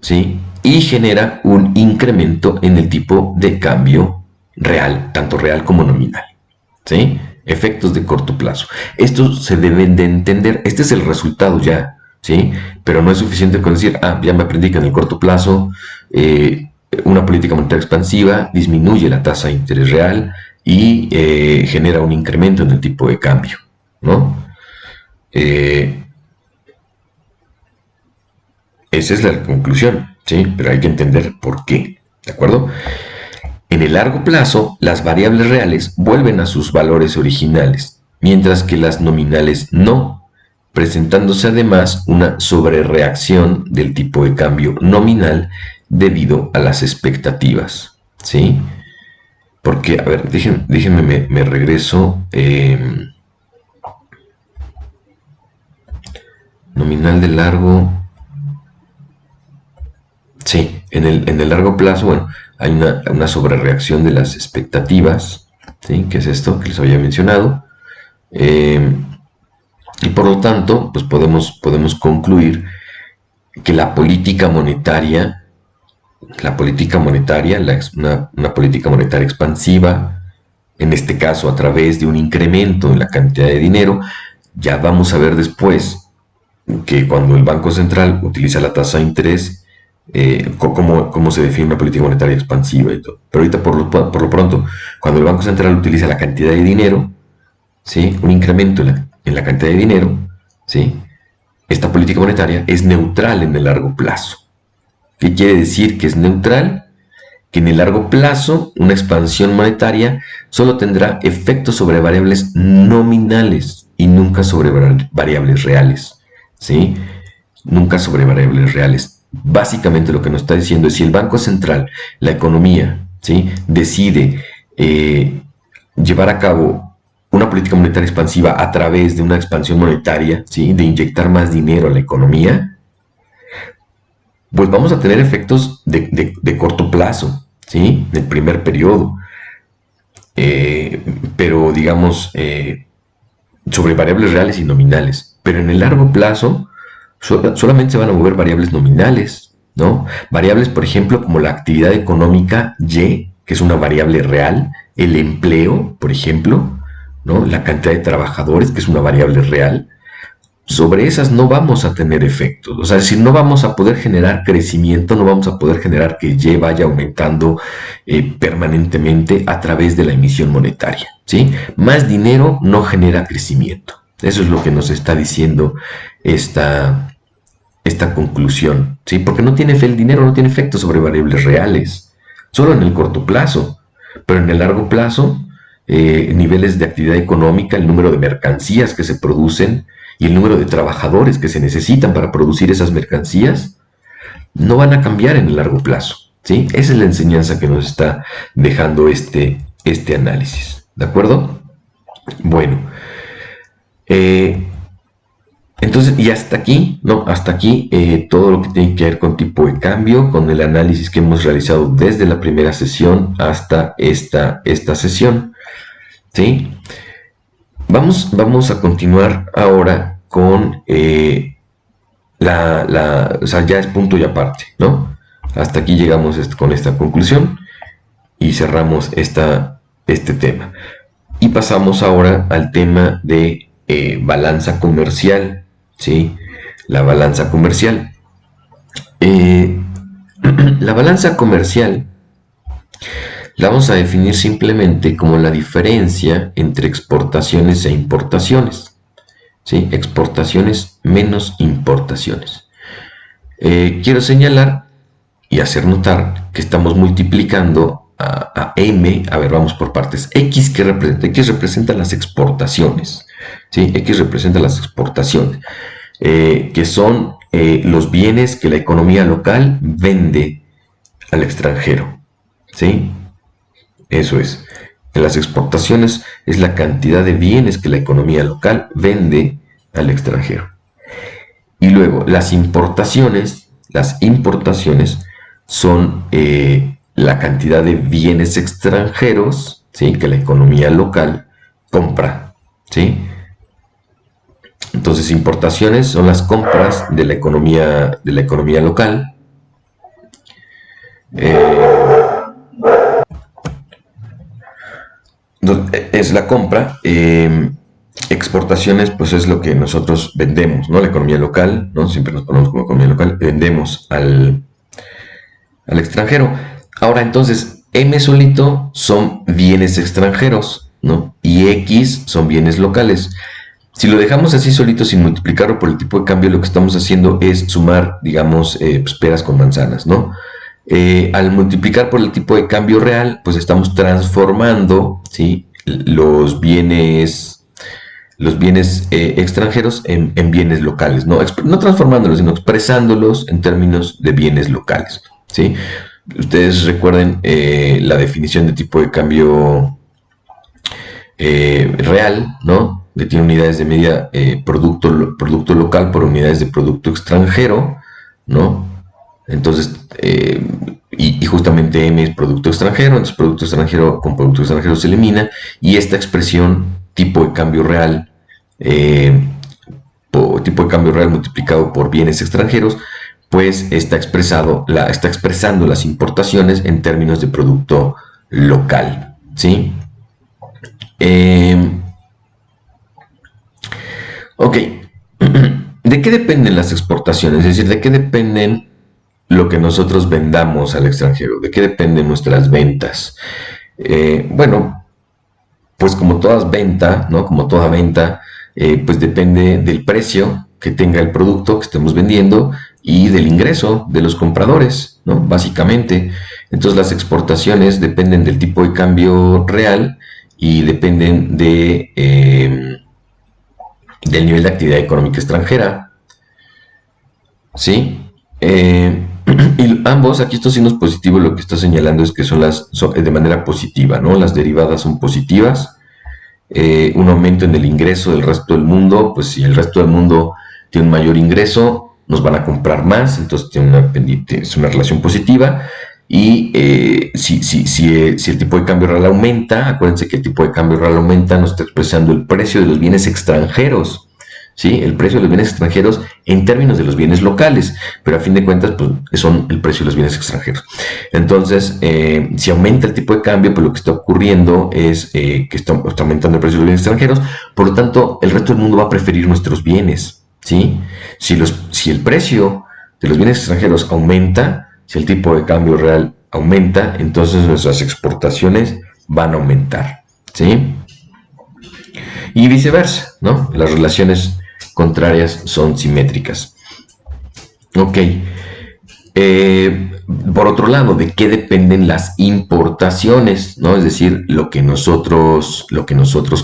¿sí? Y genera un incremento en el tipo de cambio real, tanto real como nominal, ¿sí? Efectos de corto plazo. Estos se deben de entender, este es el resultado ya, ¿sí? Pero no es suficiente con decir, ya me aprendí que en el corto plazo una política monetaria expansiva disminuye la tasa de interés real y genera un incremento en el tipo de cambio, ¿no? Esa es la conclusión, ¿sí? Pero hay que entender por qué, ¿de acuerdo? En el largo plazo, las variables reales vuelven a sus valores originales, mientras que las nominales no, presentándose además una sobrereacción del tipo de cambio nominal debido a las expectativas, ¿sí? Porque, a ver, déjenme, me regreso. Nominal de largo. Sí, en el largo plazo, bueno, hay una sobrereacción de las expectativas, ¿sí? Que es esto que les había mencionado. Y por lo tanto, pues podemos concluir que la política monetaria, una política monetaria expansiva, en este caso a través de un incremento en la cantidad de dinero, ya vamos a ver después que cuando el Banco Central utiliza la tasa de interés, cómo se define una política monetaria expansiva y todo. Pero ahorita por lo pronto, cuando el Banco Central utiliza la cantidad de dinero, ¿sí? Un incremento en la cantidad de dinero, ¿sí? Esta política monetaria es neutral en el largo plazo. ¿Qué quiere decir que es neutral? Que en el largo plazo una expansión monetaria solo tendrá efectos sobre variables nominales y nunca sobre variables reales, ¿sí? Nunca sobre variables reales. Básicamente lo que nos está diciendo es si el Banco Central, la economía, ¿sí? Decide llevar a cabo una política monetaria expansiva a través de una expansión monetaria, ¿sí? De inyectar más dinero a la economía, pues vamos a tener efectos de corto plazo, ¿sí? Del primer periodo. Pero digamos, sobre variables reales y nominales. Pero en el largo plazo solamente se van a mover variables nominales, ¿no? Variables, por ejemplo, como la actividad económica Y, que es una variable real, el empleo, por ejemplo, ¿no? La cantidad de trabajadores, que es una variable real. Sobre esas no vamos a tener efectos. O sea, si no vamos a poder generar crecimiento, no vamos a poder generar que Y vaya aumentando permanentemente a través de la emisión monetaria, ¿sí? Más dinero no genera crecimiento. Eso es lo que nos está diciendo esta conclusión, ¿sí? Porque no tiene el dinero no tiene efecto sobre variables reales, solo en el corto plazo, pero en el largo plazo, niveles de actividad económica, el número de mercancías que se producen y el número de trabajadores que se necesitan para producir esas mercancías no van a cambiar en el largo plazo, ¿sí? Esa es la enseñanza que nos está dejando este análisis, ¿de acuerdo? Bueno, entonces, y hasta aquí, ¿no? Hasta aquí todo lo que tiene que ver con tipo de cambio, con el análisis que hemos realizado desde la primera sesión hasta esta sesión, ¿sí? Vamos a continuar ahora con o sea, ya es punto y aparte, ¿no? Hasta aquí llegamos con esta conclusión y cerramos este tema. Y pasamos ahora al tema de balanza comercial, ¿sí? La balanza comercial. La balanza comercial la vamos a definir simplemente como la diferencia entre exportaciones e importaciones, ¿sí? Exportaciones menos importaciones. Quiero señalar y hacer notar que estamos multiplicando a M, a ver, vamos por partes. X, ¿qué representa? X representa las exportaciones, ¿sí? X representa las exportaciones, que son los bienes que la economía local vende al extranjero, ¿sí? Eso es. En las exportaciones es la cantidad de bienes que la economía local vende al extranjero. Y luego las importaciones son la cantidad de bienes extranjeros, ¿sí? Que la economía local compra, ¿sí? Entonces, importaciones son las compras de la economía local. Es la compra. Exportaciones, pues es lo que nosotros vendemos, ¿no? La economía local, ¿no? Siempre nos ponemos como economía local, vendemos al extranjero. Ahora, entonces, M solito son bienes extranjeros, ¿no? Y X son bienes locales. Si lo dejamos así solito sin multiplicarlo por el tipo de cambio, lo que estamos haciendo es sumar, digamos, pues, peras con manzanas, ¿no? Al multiplicar por el tipo de cambio real, pues estamos transformando, ¿sí? los bienes extranjeros en bienes locales, ¿no? No transformándolos, sino expresándolos en términos de bienes locales, ¿sí? Ustedes recuerden la definición de tipo de cambio real, ¿no? Que tiene unidades de medida producto local por unidades de producto extranjero, ¿no? Entonces, y justamente M es producto extranjero, entonces producto extranjero con producto extranjero se elimina, y esta expresión tipo de cambio real, tipo de cambio real multiplicado por bienes extranjeros, pues está expresando las importaciones en términos de producto local, ¿sí? Ok, ¿de qué dependen las exportaciones? Es decir, ¿de qué dependen lo que nosotros vendamos al extranjero? ¿De qué dependen nuestras ventas? Bueno, pues como toda venta, ¿no? Como toda venta, pues depende del precio que tenga el producto que estemos vendiendo y del ingreso de los compradores, ¿no? Básicamente. Entonces las exportaciones dependen del tipo de cambio real y dependen del nivel de actividad económica extranjera, ¿sí? Y ambos, aquí estos signos positivos lo que está señalando es que son de manera positiva, ¿no? Las derivadas son positivas. Un aumento en el ingreso del resto del mundo, pues si el resto del mundo tiene un mayor ingreso, nos van a comprar más, entonces tiene una pendiente, es una relación positiva. Y si el tipo de cambio real aumenta, acuérdense que el tipo de cambio real aumenta, nos está expresando el precio de los bienes extranjeros, ¿sí? El precio de los bienes extranjeros en términos de los bienes locales, pero a fin de cuentas pues, son el precio de los bienes extranjeros. Entonces, si aumenta el tipo de cambio, pues lo que está ocurriendo es que está aumentando el precio de los bienes extranjeros, por lo tanto, el resto del mundo va a preferir nuestros bienes, ¿sí? Si el precio de los bienes extranjeros aumenta, si el tipo de cambio real aumenta, entonces nuestras exportaciones van a aumentar, ¿sí? Y viceversa, ¿no? Las relaciones contrarias son simétricas. Ok. Por otro lado, ¿de qué dependen las importaciones? ¿No? Es decir, lo que nosotros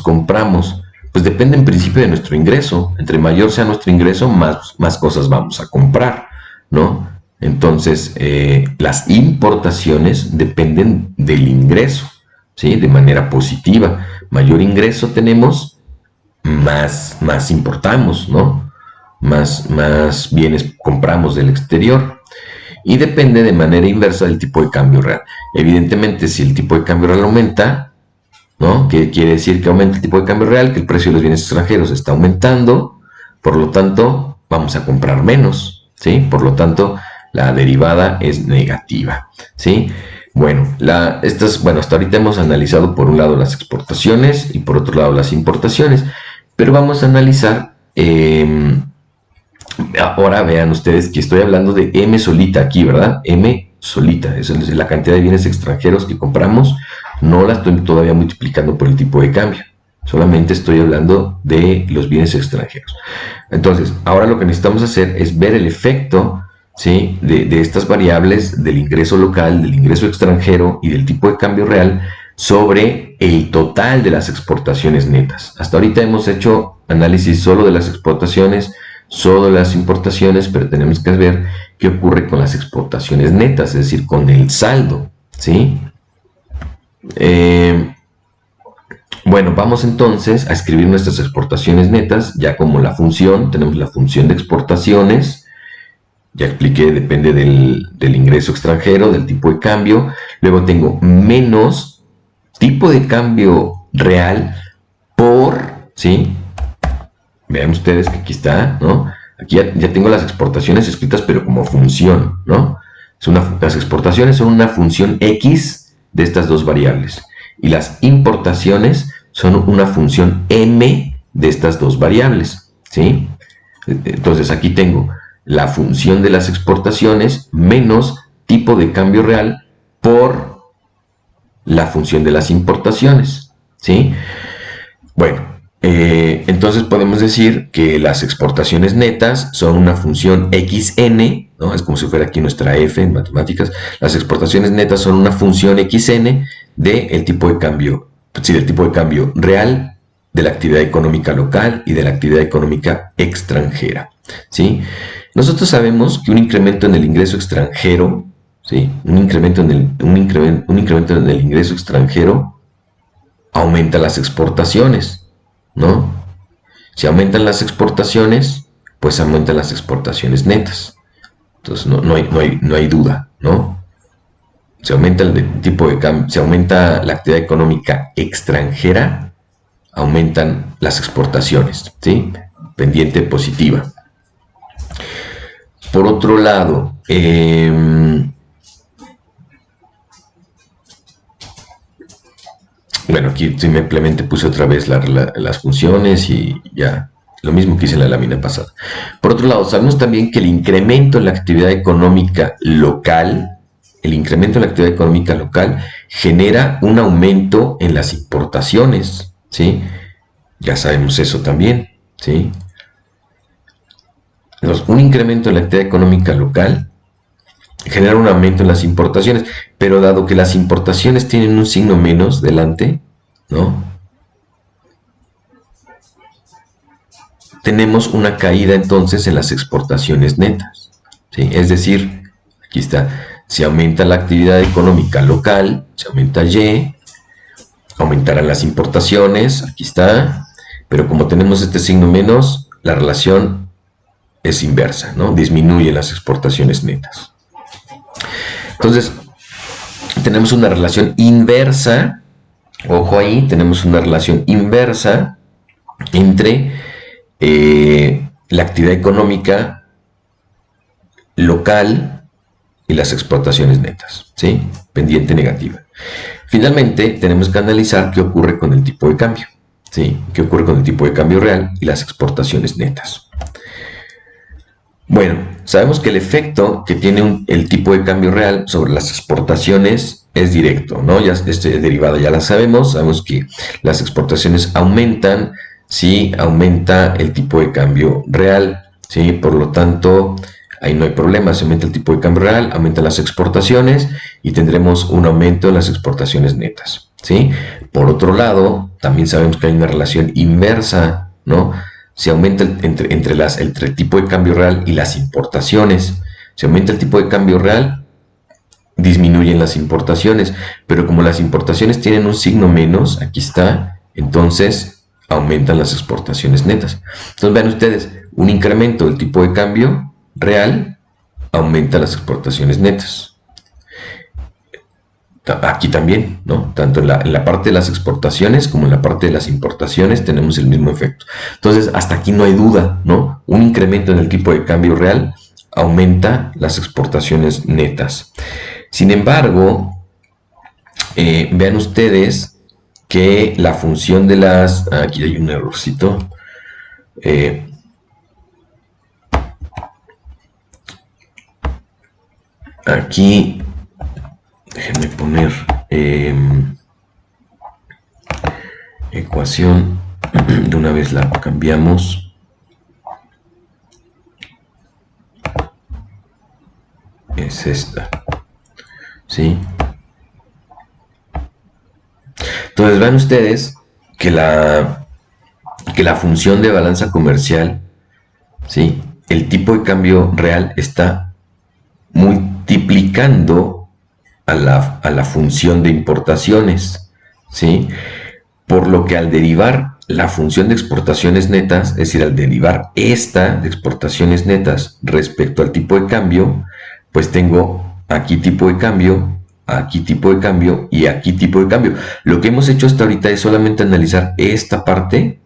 compramos. Pues depende en principio de nuestro ingreso. Entre mayor sea nuestro ingreso, más cosas vamos a comprar, ¿no? Entonces, las importaciones dependen del ingreso, ¿sí? De manera positiva. Mayor ingreso tenemos, más importamos, ¿no? Más bienes compramos del exterior. Y depende de manera inversa del tipo de cambio real. Evidentemente, si el tipo de cambio real aumenta, ¿no? ¿Qué quiere decir que aumenta el tipo de cambio real? Que el precio de los bienes extranjeros está aumentando, por lo tanto, vamos a comprar menos, ¿sí? Por lo tanto, la derivada es negativa, ¿sí? Bueno, hasta ahorita hemos analizado por un lado las exportaciones y por otro lado las importaciones, pero vamos a analizar, ahora vean ustedes que estoy hablando de M solita aquí, ¿verdad? M solita, esa es la cantidad de bienes extranjeros que compramos, no la estoy todavía multiplicando por el tipo de cambio, solamente estoy hablando de los bienes extranjeros. Entonces, ahora lo que necesitamos hacer es ver el efecto, ¿sí? de estas variables del ingreso local, del ingreso extranjero y del tipo de cambio real sobre el total de las exportaciones netas. Hasta ahorita hemos hecho análisis solo de las exportaciones, solo de las importaciones, pero tenemos que ver qué ocurre con las exportaciones netas, es decir, con el saldo, ¿sí? Bueno, vamos entonces a escribir nuestras exportaciones netas, ya como la función, tenemos la función de exportaciones, ya expliqué, depende del ingreso extranjero, del tipo de cambio. Luego tengo menos tipo de cambio real por, ¿sí? Vean ustedes que aquí está, ¿no? Aquí ya tengo las exportaciones escritas, pero como función, ¿no? Las exportaciones son una función X de estas dos variables. Y las importaciones son una función M de estas dos variables, ¿sí? Entonces aquí tengo la función de las exportaciones menos tipo de cambio real por la función de las importaciones, ¿sí? Bueno, entonces podemos decir que las exportaciones netas son una función xn, ¿no? Es como si fuera aquí nuestra f en matemáticas. Las exportaciones netas son una función xn del tipo de cambio, sí, del tipo de cambio real, de la actividad económica local y de la actividad económica extranjera, ¿sí? Nosotros sabemos que un incremento en el ingreso extranjero, ¿sí? Un incremento en el ingreso extranjero aumenta las exportaciones, ¿no? Si aumentan las exportaciones, pues aumentan las exportaciones netas. Entonces no hay duda, ¿no? Se aumenta el tipo de cambio, se aumenta la actividad económica extranjera, aumentan las exportaciones, ¿sí? Pendiente positiva. Por otro lado, bueno, aquí simplemente puse otra vez las funciones y ya, lo mismo que hice en la lámina pasada. Por otro lado, sabemos también que el incremento en la actividad económica local, genera un aumento en las importaciones, ¿sí? Ya sabemos eso también, ¿sí? Entonces, un incremento en la actividad económica local genera un aumento en las importaciones, pero dado que las importaciones tienen un signo menos delante, ¿no? Tenemos una caída entonces en las exportaciones netas, ¿sí? Es decir, aquí está, si aumenta la actividad económica local, se aumenta Y, aumentarán las importaciones, aquí está, pero como tenemos este signo menos, la relación es inversa, ¿no? Disminuyen las exportaciones netas. Entonces, tenemos una relación inversa, ojo ahí, tenemos una relación inversa entre la actividad económica local y las exportaciones netas, ¿sí? Pendiente negativa. Finalmente, tenemos que analizar qué ocurre con el tipo de cambio, ¿sí? ¿Qué ocurre con el tipo de cambio real y las exportaciones netas? Bueno, sabemos que el efecto que tiene el tipo de cambio real sobre las exportaciones es directo, ¿no? Ya este derivado ya la sabemos que las exportaciones aumentan si aumenta el tipo de cambio real, ¿sí? Por lo tanto, ahí no hay problema, si aumenta el tipo de cambio real, aumentan las exportaciones y tendremos un aumento en las exportaciones netas, ¿sí? Por otro lado, también sabemos que hay una relación inversa, ¿no? Si aumenta entre el tipo de cambio real y las importaciones. Si aumenta el tipo de cambio real, disminuyen las importaciones. Pero como las importaciones tienen un signo menos, aquí está, entonces aumentan las exportaciones netas. Entonces vean ustedes, un incremento del tipo de cambio real aumenta las exportaciones netas. Aquí también, ¿no? Tanto en la parte de las exportaciones como en la parte de las importaciones tenemos el mismo efecto. Entonces, hasta aquí no hay duda, ¿no? Un incremento en el tipo de cambio real aumenta las exportaciones netas. Sin embargo, vean ustedes que la función de las... Aquí hay un errorcito. Aquí... Déjenme poner ecuación, de una vez la cambiamos. Es esta, ¿sí? Entonces vean ustedes que la función de balanza comercial, ¿sí? El tipo de cambio real está multiplicando a la función de importaciones, ¿sí? Por lo que al derivar la función de exportaciones netas, es decir, al derivar esta de exportaciones netas respecto al tipo de cambio, pues tengo aquí tipo de cambio, aquí tipo de cambio y aquí tipo de cambio. Lo que hemos hecho hasta ahorita es solamente analizar esta parte,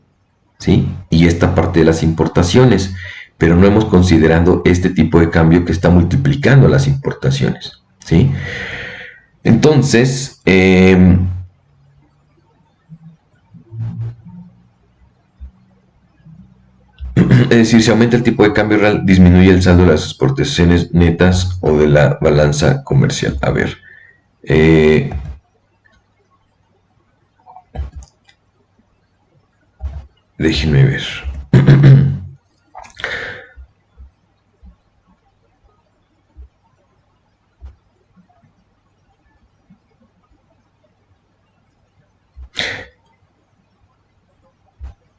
¿sí? Y esta parte de las importaciones, pero no hemos considerado este tipo de cambio que está multiplicando las importaciones, ¿sí? Entonces, es decir, si aumenta el tipo de cambio real, disminuye el saldo de las exportaciones netas o de la balanza comercial. A ver, déjenme ver.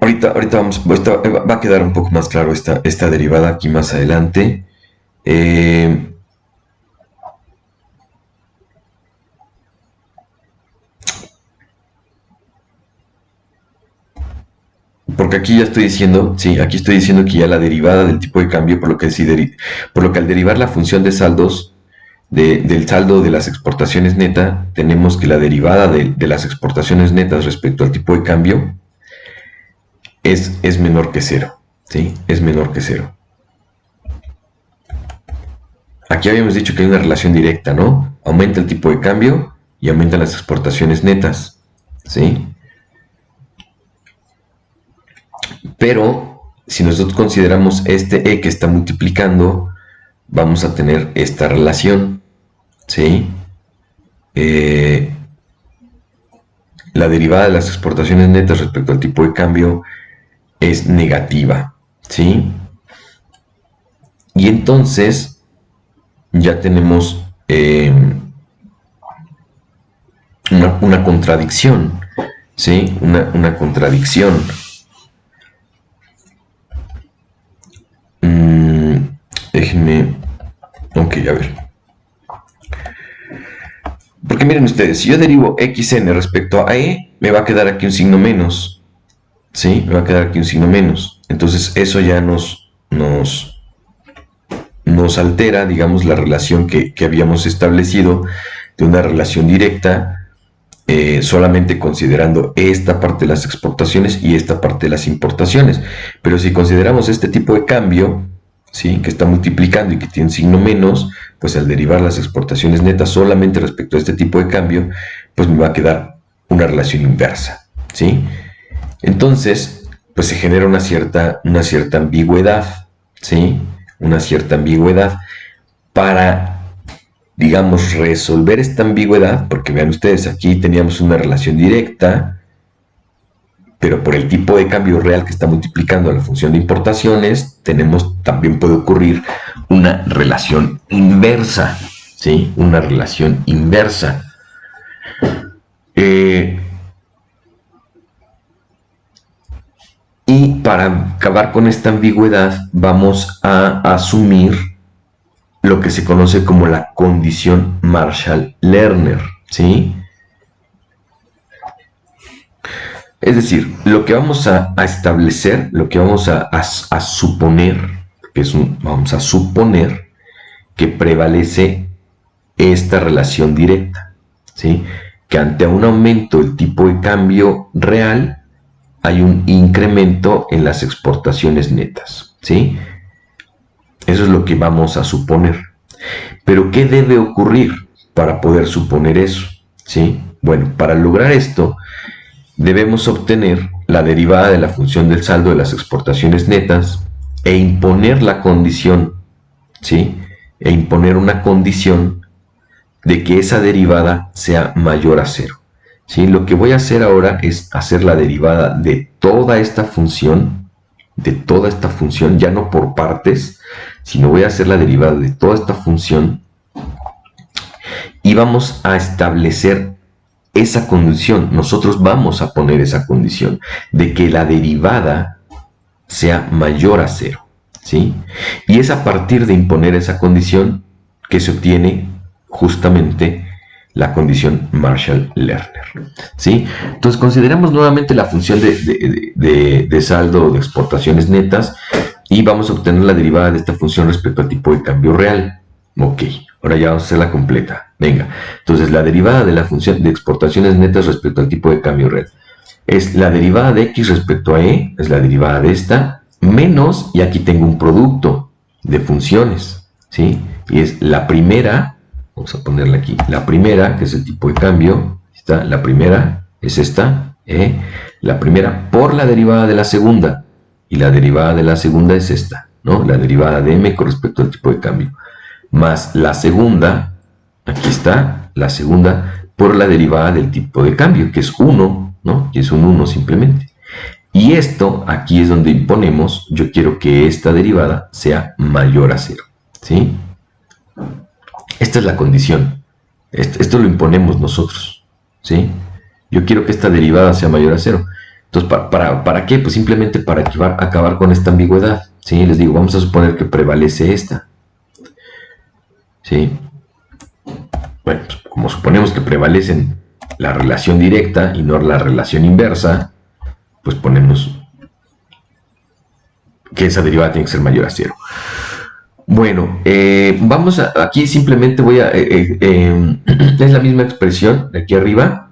Ahorita va a quedar un poco más claro esta derivada aquí más adelante. Porque aquí ya estoy diciendo, sí, aquí estoy diciendo que ya la derivada del tipo de cambio, por lo que al derivar la función de saldos del saldo de las exportaciones neta, tenemos que la derivada de las exportaciones netas respecto al tipo de cambio es menor que cero, ¿sí? Es menor que cero. Aquí habíamos dicho que hay una relación directa, ¿no? Aumenta el tipo de cambio y aumentan las exportaciones netas, ¿sí? Pero si nosotros consideramos este E que está multiplicando, vamos a tener esta relación, ¿sí? La derivada de las exportaciones netas respecto al tipo de cambio es negativa, ¿sí? Y entonces ya tenemos una contradicción, ¿sí? Una contradicción. Déjenme... Ok, a ver. Porque miren ustedes, si yo derivo xn respecto a e, me va a quedar aquí un signo menos. ¿Sí? Me va a quedar aquí un signo menos. Entonces eso ya nos nos altera, digamos, la relación que habíamos establecido de una relación directa, solamente considerando esta parte de las exportaciones y esta parte de las importaciones. Pero si consideramos este tipo de cambio, ¿sí?, que está multiplicando y que tiene un signo menos, pues al derivar las exportaciones netas solamente respecto a este tipo de cambio, pues me va a quedar una relación inversa, ¿sí? Entonces, pues se genera una cierta ambigüedad, ¿sí? Una cierta ambigüedad. Para, digamos, resolver esta ambigüedad, porque vean ustedes, aquí teníamos una relación directa, pero por el tipo de cambio real que está multiplicando la función de importaciones, también puede ocurrir una relación inversa, ¿sí? Una relación inversa. Y para acabar con esta ambigüedad, vamos a asumir lo que se conoce como la condición Marshall-Lerner, ¿sí? Es decir, lo que vamos a establecer, lo que vamos a suponer, vamos a suponer que prevalece esta relación directa, ¿sí? Que ante un aumento del tipo de cambio real, hay un incremento en las exportaciones netas, ¿sí? Eso es lo que vamos a suponer. Pero, ¿qué debe ocurrir para poder suponer eso? ¿Sí? Bueno, para lograr esto, debemos obtener la derivada de la función del saldo de las exportaciones netas e imponer la condición, ¿sí? E imponer una condición de que esa derivada sea mayor a cero. ¿Sí? Lo que voy a hacer ahora es hacer la derivada de toda esta función, ya no por partes, sino voy a hacer la derivada de toda esta función y vamos a establecer esa condición. Nosotros vamos a poner esa condición de que la derivada sea mayor a cero, ¿sí? Y es a partir de imponer esa condición que se obtiene justamente la condición Marshall-Lerner, ¿sí? Entonces consideramos nuevamente la función de saldo de exportaciones netas y vamos a obtener la derivada de esta función respecto al tipo de cambio real. Ok, ahora ya vamos a hacerla completa. Venga, entonces la derivada de la función de exportaciones netas respecto al tipo de cambio real es la derivada de x respecto a e, es la derivada de esta, menos, y aquí tengo un producto de funciones, ¿sí? Y es la primera. Vamos a ponerla aquí. La primera, que es el tipo de cambio, está, la primera es esta, la primera por la derivada de la segunda, y la derivada de la segunda es esta, ¿no? La derivada de m con respecto al tipo de cambio, más la segunda, aquí está, la segunda por la derivada del tipo de cambio, que es 1, ¿no? Que es un 1 simplemente. Y esto, aquí es donde imponemos, yo quiero que esta derivada sea mayor a 0, ¿sí? Esta es la condición. Esto lo imponemos nosotros, ¿sí? Yo quiero que esta derivada sea mayor a 0. Entonces, ¿para qué? Pues simplemente para acabar con esta ambigüedad, ¿sí? Les digo, vamos a suponer que prevalece esta, ¿sí? Bueno, pues como suponemos que prevalecen la relación directa y no la relación inversa, pues ponemos que esa derivada tiene que ser mayor a 0. Bueno, aquí simplemente voy a... es la misma expresión de aquí arriba.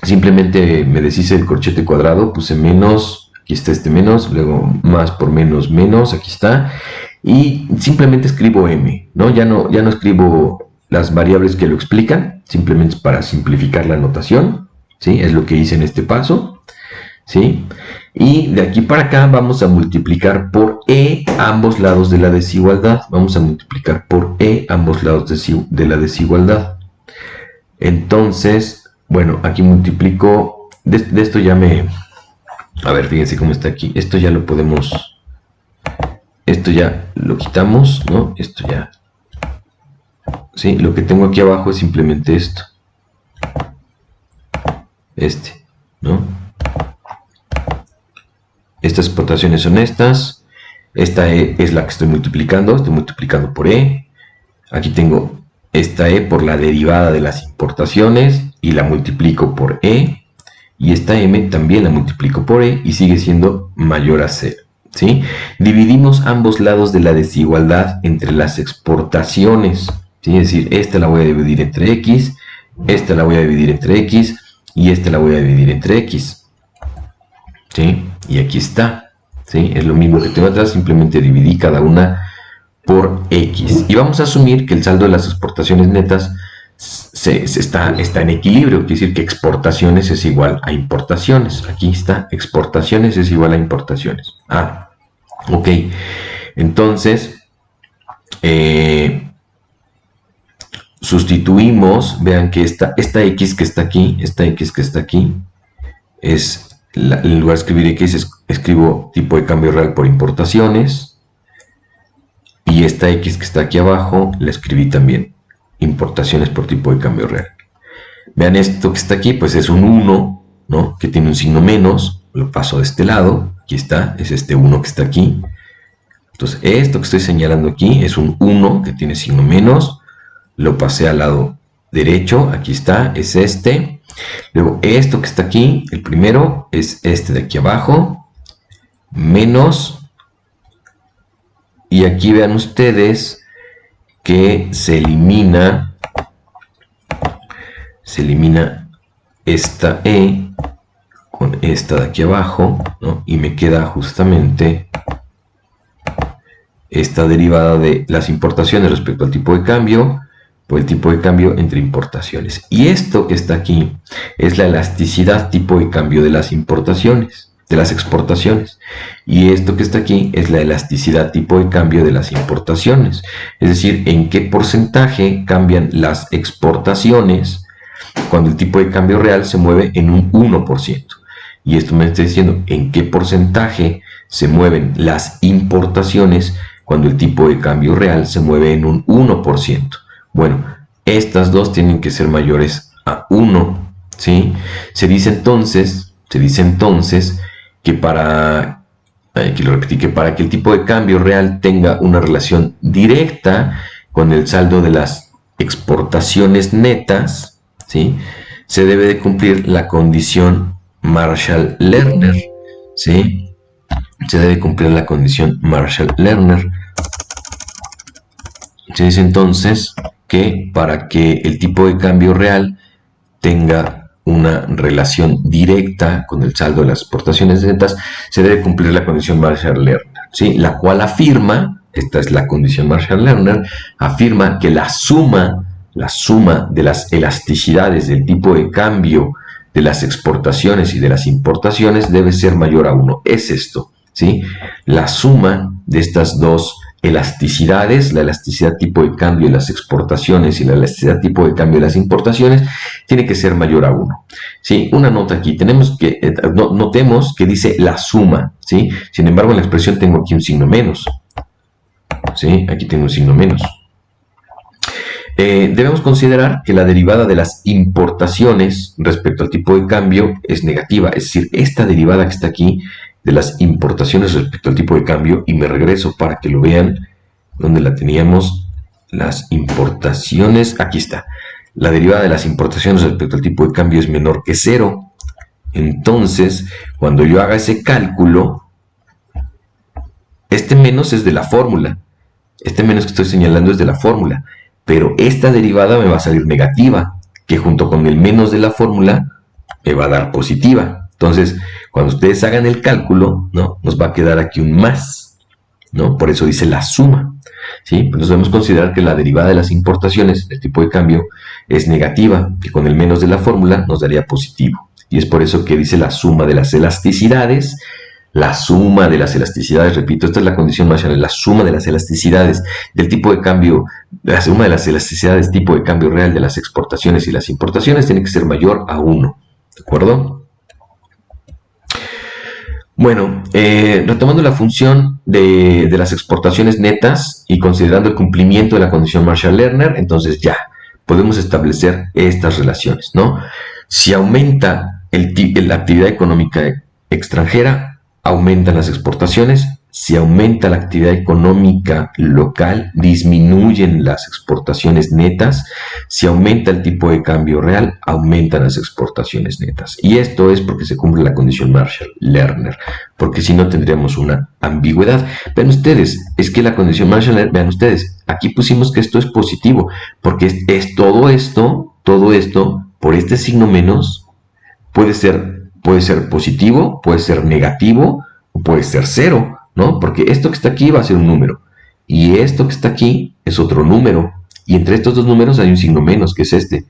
Simplemente me deshice el corchete cuadrado, puse menos, aquí está este menos, luego más por menos, menos, aquí está. Y simplemente escribo m, ¿no? Ya no escribo las variables que lo explican, simplemente para simplificar la notación, ¿sí? Es lo que hice en este paso, ¿sí? Y de aquí para acá vamos a multiplicar por e ambos lados de la desigualdad. Vamos a multiplicar por e ambos lados de la desigualdad. Entonces, bueno, aquí multiplico. De esto ya me... A ver, fíjense cómo está aquí. Esto ya lo podemos... Esto ya lo quitamos, ¿no? Esto ya... Sí, lo que tengo aquí abajo es simplemente esto. ¿no? Estas exportaciones son estas. Esta E es la que estoy multiplicando por E. Aquí tengo esta E por la derivada de las importaciones y la multiplico por E. Y esta M también la multiplico por E y sigue siendo mayor a 0. ¿sí? Dividimos ambos lados de la desigualdad entre las exportaciones, ¿sí? Es decir, esta la voy a dividir entre X, esta la voy a dividir entre X y esta la voy a dividir entre X, ¿sí? Y aquí está, ¿sí? Es lo mismo que tengo atrás, simplemente dividí cada una por X. Y vamos a asumir que el saldo de las exportaciones netas está en equilibrio, quiere decir que exportaciones es igual a importaciones. Aquí está, exportaciones es igual a importaciones. Ah, ok. Entonces, sustituimos, vean que esta X que está aquí, es, en lugar de escribir X, escribo tipo de cambio real por importaciones. Y esta X que está aquí abajo, la escribí también, importaciones por tipo de cambio real. Vean esto que está aquí, pues es un 1, ¿no? Que tiene un signo menos, lo paso de este lado, aquí está, es este 1 que está aquí. Entonces, esto que estoy señalando aquí es un 1 que tiene signo menos, lo pasé al lado derecho, aquí está, es este. Luego, esto que está aquí, el primero, es este de aquí abajo, menos. Y aquí vean ustedes que se elimina esta E con esta de aquí abajo, ¿no? Y me queda justamente esta derivada de las importaciones respecto al tipo de cambio por el tipo de cambio entre importaciones. Y esto que está aquí es la elasticidad tipo de cambio de las importaciones, de las exportaciones. Y esto que está aquí es la elasticidad tipo de cambio de las importaciones. Es decir, en qué porcentaje cambian las exportaciones cuando el tipo de cambio real se mueve en un 1%. Y esto me está diciendo en qué porcentaje se mueven las importaciones cuando el tipo de cambio real se mueve en un 1%. Bueno, estas dos tienen que ser mayores a 1, ¿sí? Se dice entonces que para que el tipo de cambio real tenga una relación directa con el saldo de las exportaciones netas, ¿sí? Se debe de cumplir la condición Marshall-Lerner, ¿sí? Se debe cumplir la condición Marshall-Lerner. Se dice entonces que para que el tipo de cambio real tenga una relación directa con el saldo de las exportaciones netas, se debe cumplir la condición Marshall-Lerner, ¿sí? La cual afirma, esta es la condición Marshall-Lerner, afirma que la suma de las elasticidades del tipo de cambio de las exportaciones y de las importaciones debe ser mayor a 1. Es esto, ¿sí? La suma de estas dos elasticidades, la elasticidad tipo de cambio de las exportaciones y la elasticidad tipo de cambio de las importaciones, tiene que ser mayor a 1. ¿Sí? Una nota aquí, notemos que dice la suma, ¿sí? Sin embargo, en la expresión tengo aquí un signo menos, ¿sí? Aquí tengo un signo menos. Debemos considerar que la derivada de las importaciones respecto al tipo de cambio es negativa, es decir, esta derivada que está aquí de las importaciones respecto al tipo de cambio, y me regreso para que lo vean donde la teníamos, las importaciones, aquí está, la derivada de las importaciones respecto al tipo de cambio es menor que 0. Entonces, cuando yo haga ese cálculo, este menos es de la fórmula, este menos que estoy señalando es de la fórmula, pero esta derivada me va a salir negativa, que junto con el menos de la fórmula me va a dar positiva. Entonces, cuando ustedes hagan el cálculo, ¿no? Nos va a quedar aquí un más, ¿no? Por eso dice la suma, ¿sí? Entonces debemos considerar que la derivada de las importaciones, el tipo de cambio, es negativa, que con el menos de la fórmula nos daría positivo. Y es por eso que dice la suma de las elasticidades. La suma de las elasticidades, repito, esta es la condición Marshall, la suma de las elasticidades del tipo de cambio, la suma de las elasticidades tipo de cambio real de las exportaciones y las importaciones tiene que ser mayor a 1, ¿de acuerdo? Bueno, retomando la función de las exportaciones netas y considerando el cumplimiento de la condición Marshall-Lerner, entonces ya podemos establecer estas relaciones, ¿no? Si aumenta la actividad económica extranjera, aumentan las exportaciones, Si aumenta la actividad económica local, disminuyen las exportaciones netas. Si aumenta el tipo de cambio real, aumentan las exportaciones netas. Y esto es porque se cumple la condición Marshall-Lerner, porque si no tendríamos una ambigüedad. Vean ustedes, es que la condición Marshall-Lerner, vean ustedes, aquí pusimos que esto es positivo, porque es todo esto, por este signo menos, puede ser positivo, puede ser negativo, o puede ser cero, ¿no? Porque esto que está aquí va a ser un número, y esto que está aquí es otro número, y entre estos dos números hay un signo menos, que es este.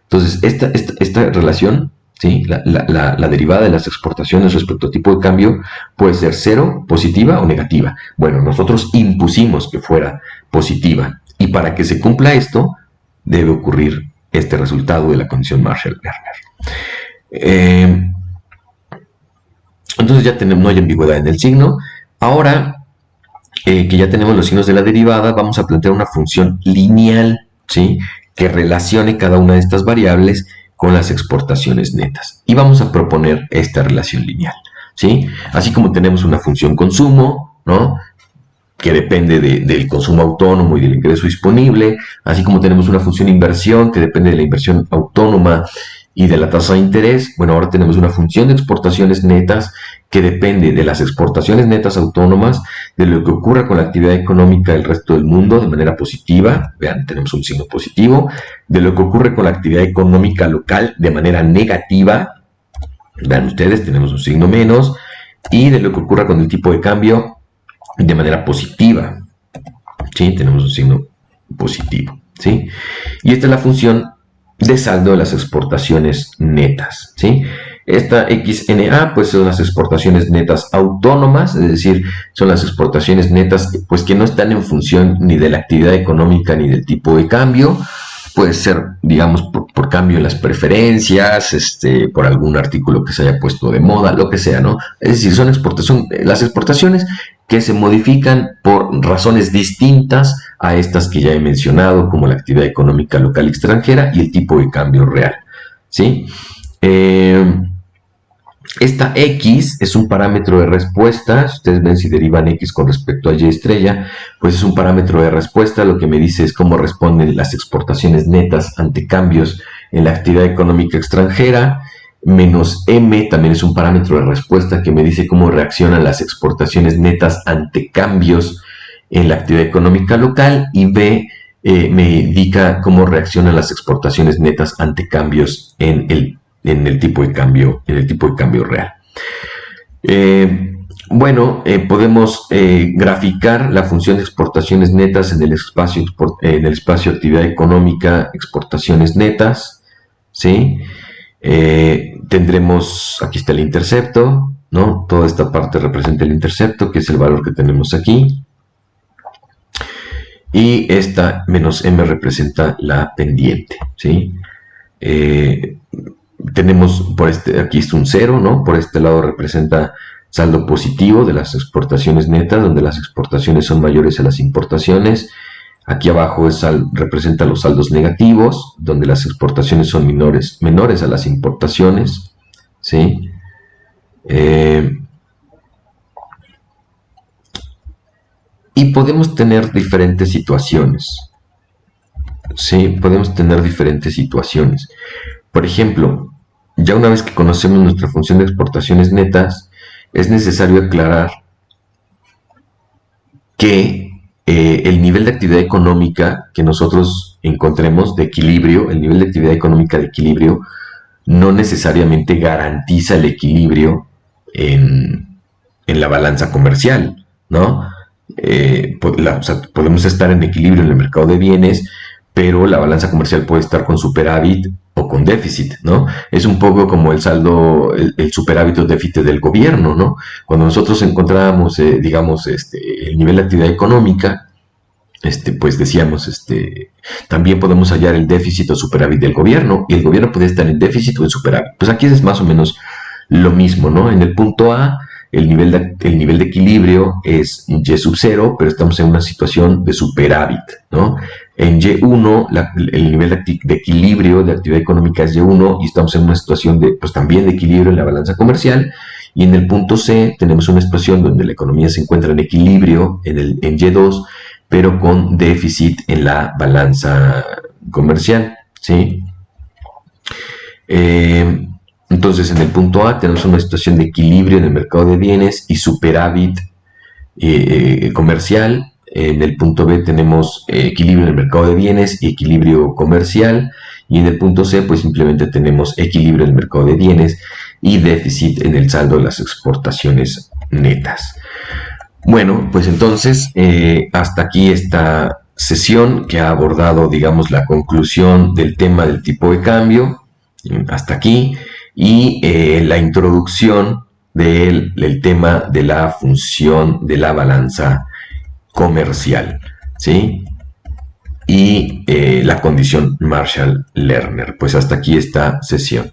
Entonces, esta relación, ¿sí? La derivada de las exportaciones respecto al tipo de cambio puede ser cero, positiva o negativa. Bueno, nosotros impusimos que fuera positiva, y para que se cumpla esto, debe ocurrir este resultado de la condición Marshall-Lerner. Entonces ya tenemos, no hay ambigüedad en el signo. Ahora que ya tenemos los signos de la derivada, vamos a plantear una función lineal, ¿sí? Que relacione cada una de estas variables con las exportaciones netas. Y vamos a proponer esta relación lineal, ¿sí? Así como tenemos una función consumo, ¿no? Que depende del consumo autónomo y del ingreso disponible, así como tenemos una función inversión que depende de la inversión autónoma y de la tasa de interés. Bueno, ahora tenemos una función de exportaciones netas que depende de las exportaciones netas autónomas, de lo que ocurra con la actividad económica del resto del mundo de manera positiva, vean, tenemos un signo positivo, de lo que ocurre con la actividad económica local de manera negativa, vean ustedes, tenemos un signo menos, y de lo que ocurra con el tipo de cambio de manera positiva, ¿sí? Tenemos un signo positivo, ¿sí? Y esta es la función de saldo de las exportaciones netas, ¿sí? Esta XNA, pues son las exportaciones netas autónomas, es decir, son las exportaciones netas pues que no están en función ni de la actividad económica ni del tipo de cambio. Puede ser, digamos, por cambio en las preferencias, por algún artículo que se haya puesto de moda, lo que sea, ¿no? Es decir, son las exportaciones que se modifican por razones distintas a estas que ya he mencionado, como la actividad económica local y extranjera y el tipo de cambio real, ¿sí? Esta X es un parámetro de respuesta. Si ustedes ven si derivan X con respecto a Y estrella, pues es un parámetro de respuesta. Lo que me dice es cómo responden las exportaciones netas ante cambios en la actividad económica extranjera. Menos M también es un parámetro de respuesta que me dice cómo reaccionan las exportaciones netas ante cambios en la actividad económica local. Y B me indica cómo reaccionan las exportaciones netas ante cambios en el tipo de cambio real. Podemos graficar la función de exportaciones netas en el espacio actividad económica, exportaciones netas, ¿sí? Tendremos, aquí está el intercepto, ¿no? Toda esta parte representa el intercepto, que es el valor que tenemos aquí. Y esta menos M representa la pendiente, ¿sí? Tenemos aquí está un 0, ¿no? Por este lado representa saldo positivo de las exportaciones netas, donde las exportaciones son mayores a las importaciones. Aquí abajo representa los saldos negativos, donde las exportaciones son menores a las importaciones, ¿sí? Y podemos tener diferentes situaciones, ¿sí? Podemos tener diferentes situaciones. Por ejemplo, ya una vez que conocemos nuestra función de exportaciones netas, es necesario aclarar que el nivel de actividad económica que nosotros encontremos de equilibrio, el nivel de actividad económica de equilibrio, no necesariamente garantiza el equilibrio en la balanza comercial, ¿no? Podemos estar en equilibrio en el mercado de bienes, pero la balanza comercial puede estar con superávit o con déficit, ¿no? Es un poco como el saldo, el superávit o déficit del gobierno, ¿no? Cuando nosotros encontramos, digamos, el nivel de actividad económica, pues decíamos, también podemos hallar el déficit o superávit del gobierno, y el gobierno puede estar en déficit o en superávit. Pues aquí es más o menos lo mismo, ¿no? En el punto A, el nivel de equilibrio es Y sub 0, pero estamos en una situación de superávit, ¿no? En Y1, el nivel de equilibrio de actividad económica es Y1 y estamos en una situación también de equilibrio en la balanza comercial. Y en el punto C tenemos una expresión donde la economía se encuentra en equilibrio en Y2, pero con déficit en la balanza comercial, ¿sí? Entonces, en el punto A tenemos una situación de equilibrio en el mercado de bienes y superávit comercial. En el punto B tenemos equilibrio en el mercado de bienes y equilibrio comercial. Y en el punto C, pues simplemente tenemos equilibrio en el mercado de bienes y déficit en el saldo de las exportaciones netas. Bueno, pues entonces hasta aquí esta sesión que ha abordado, digamos, la conclusión del tema del tipo de cambio, hasta aquí, y la introducción del tema de la función de la balanza comercial, ¿sí? Y la condición Marshall-Lerner. Pues hasta aquí esta sesión.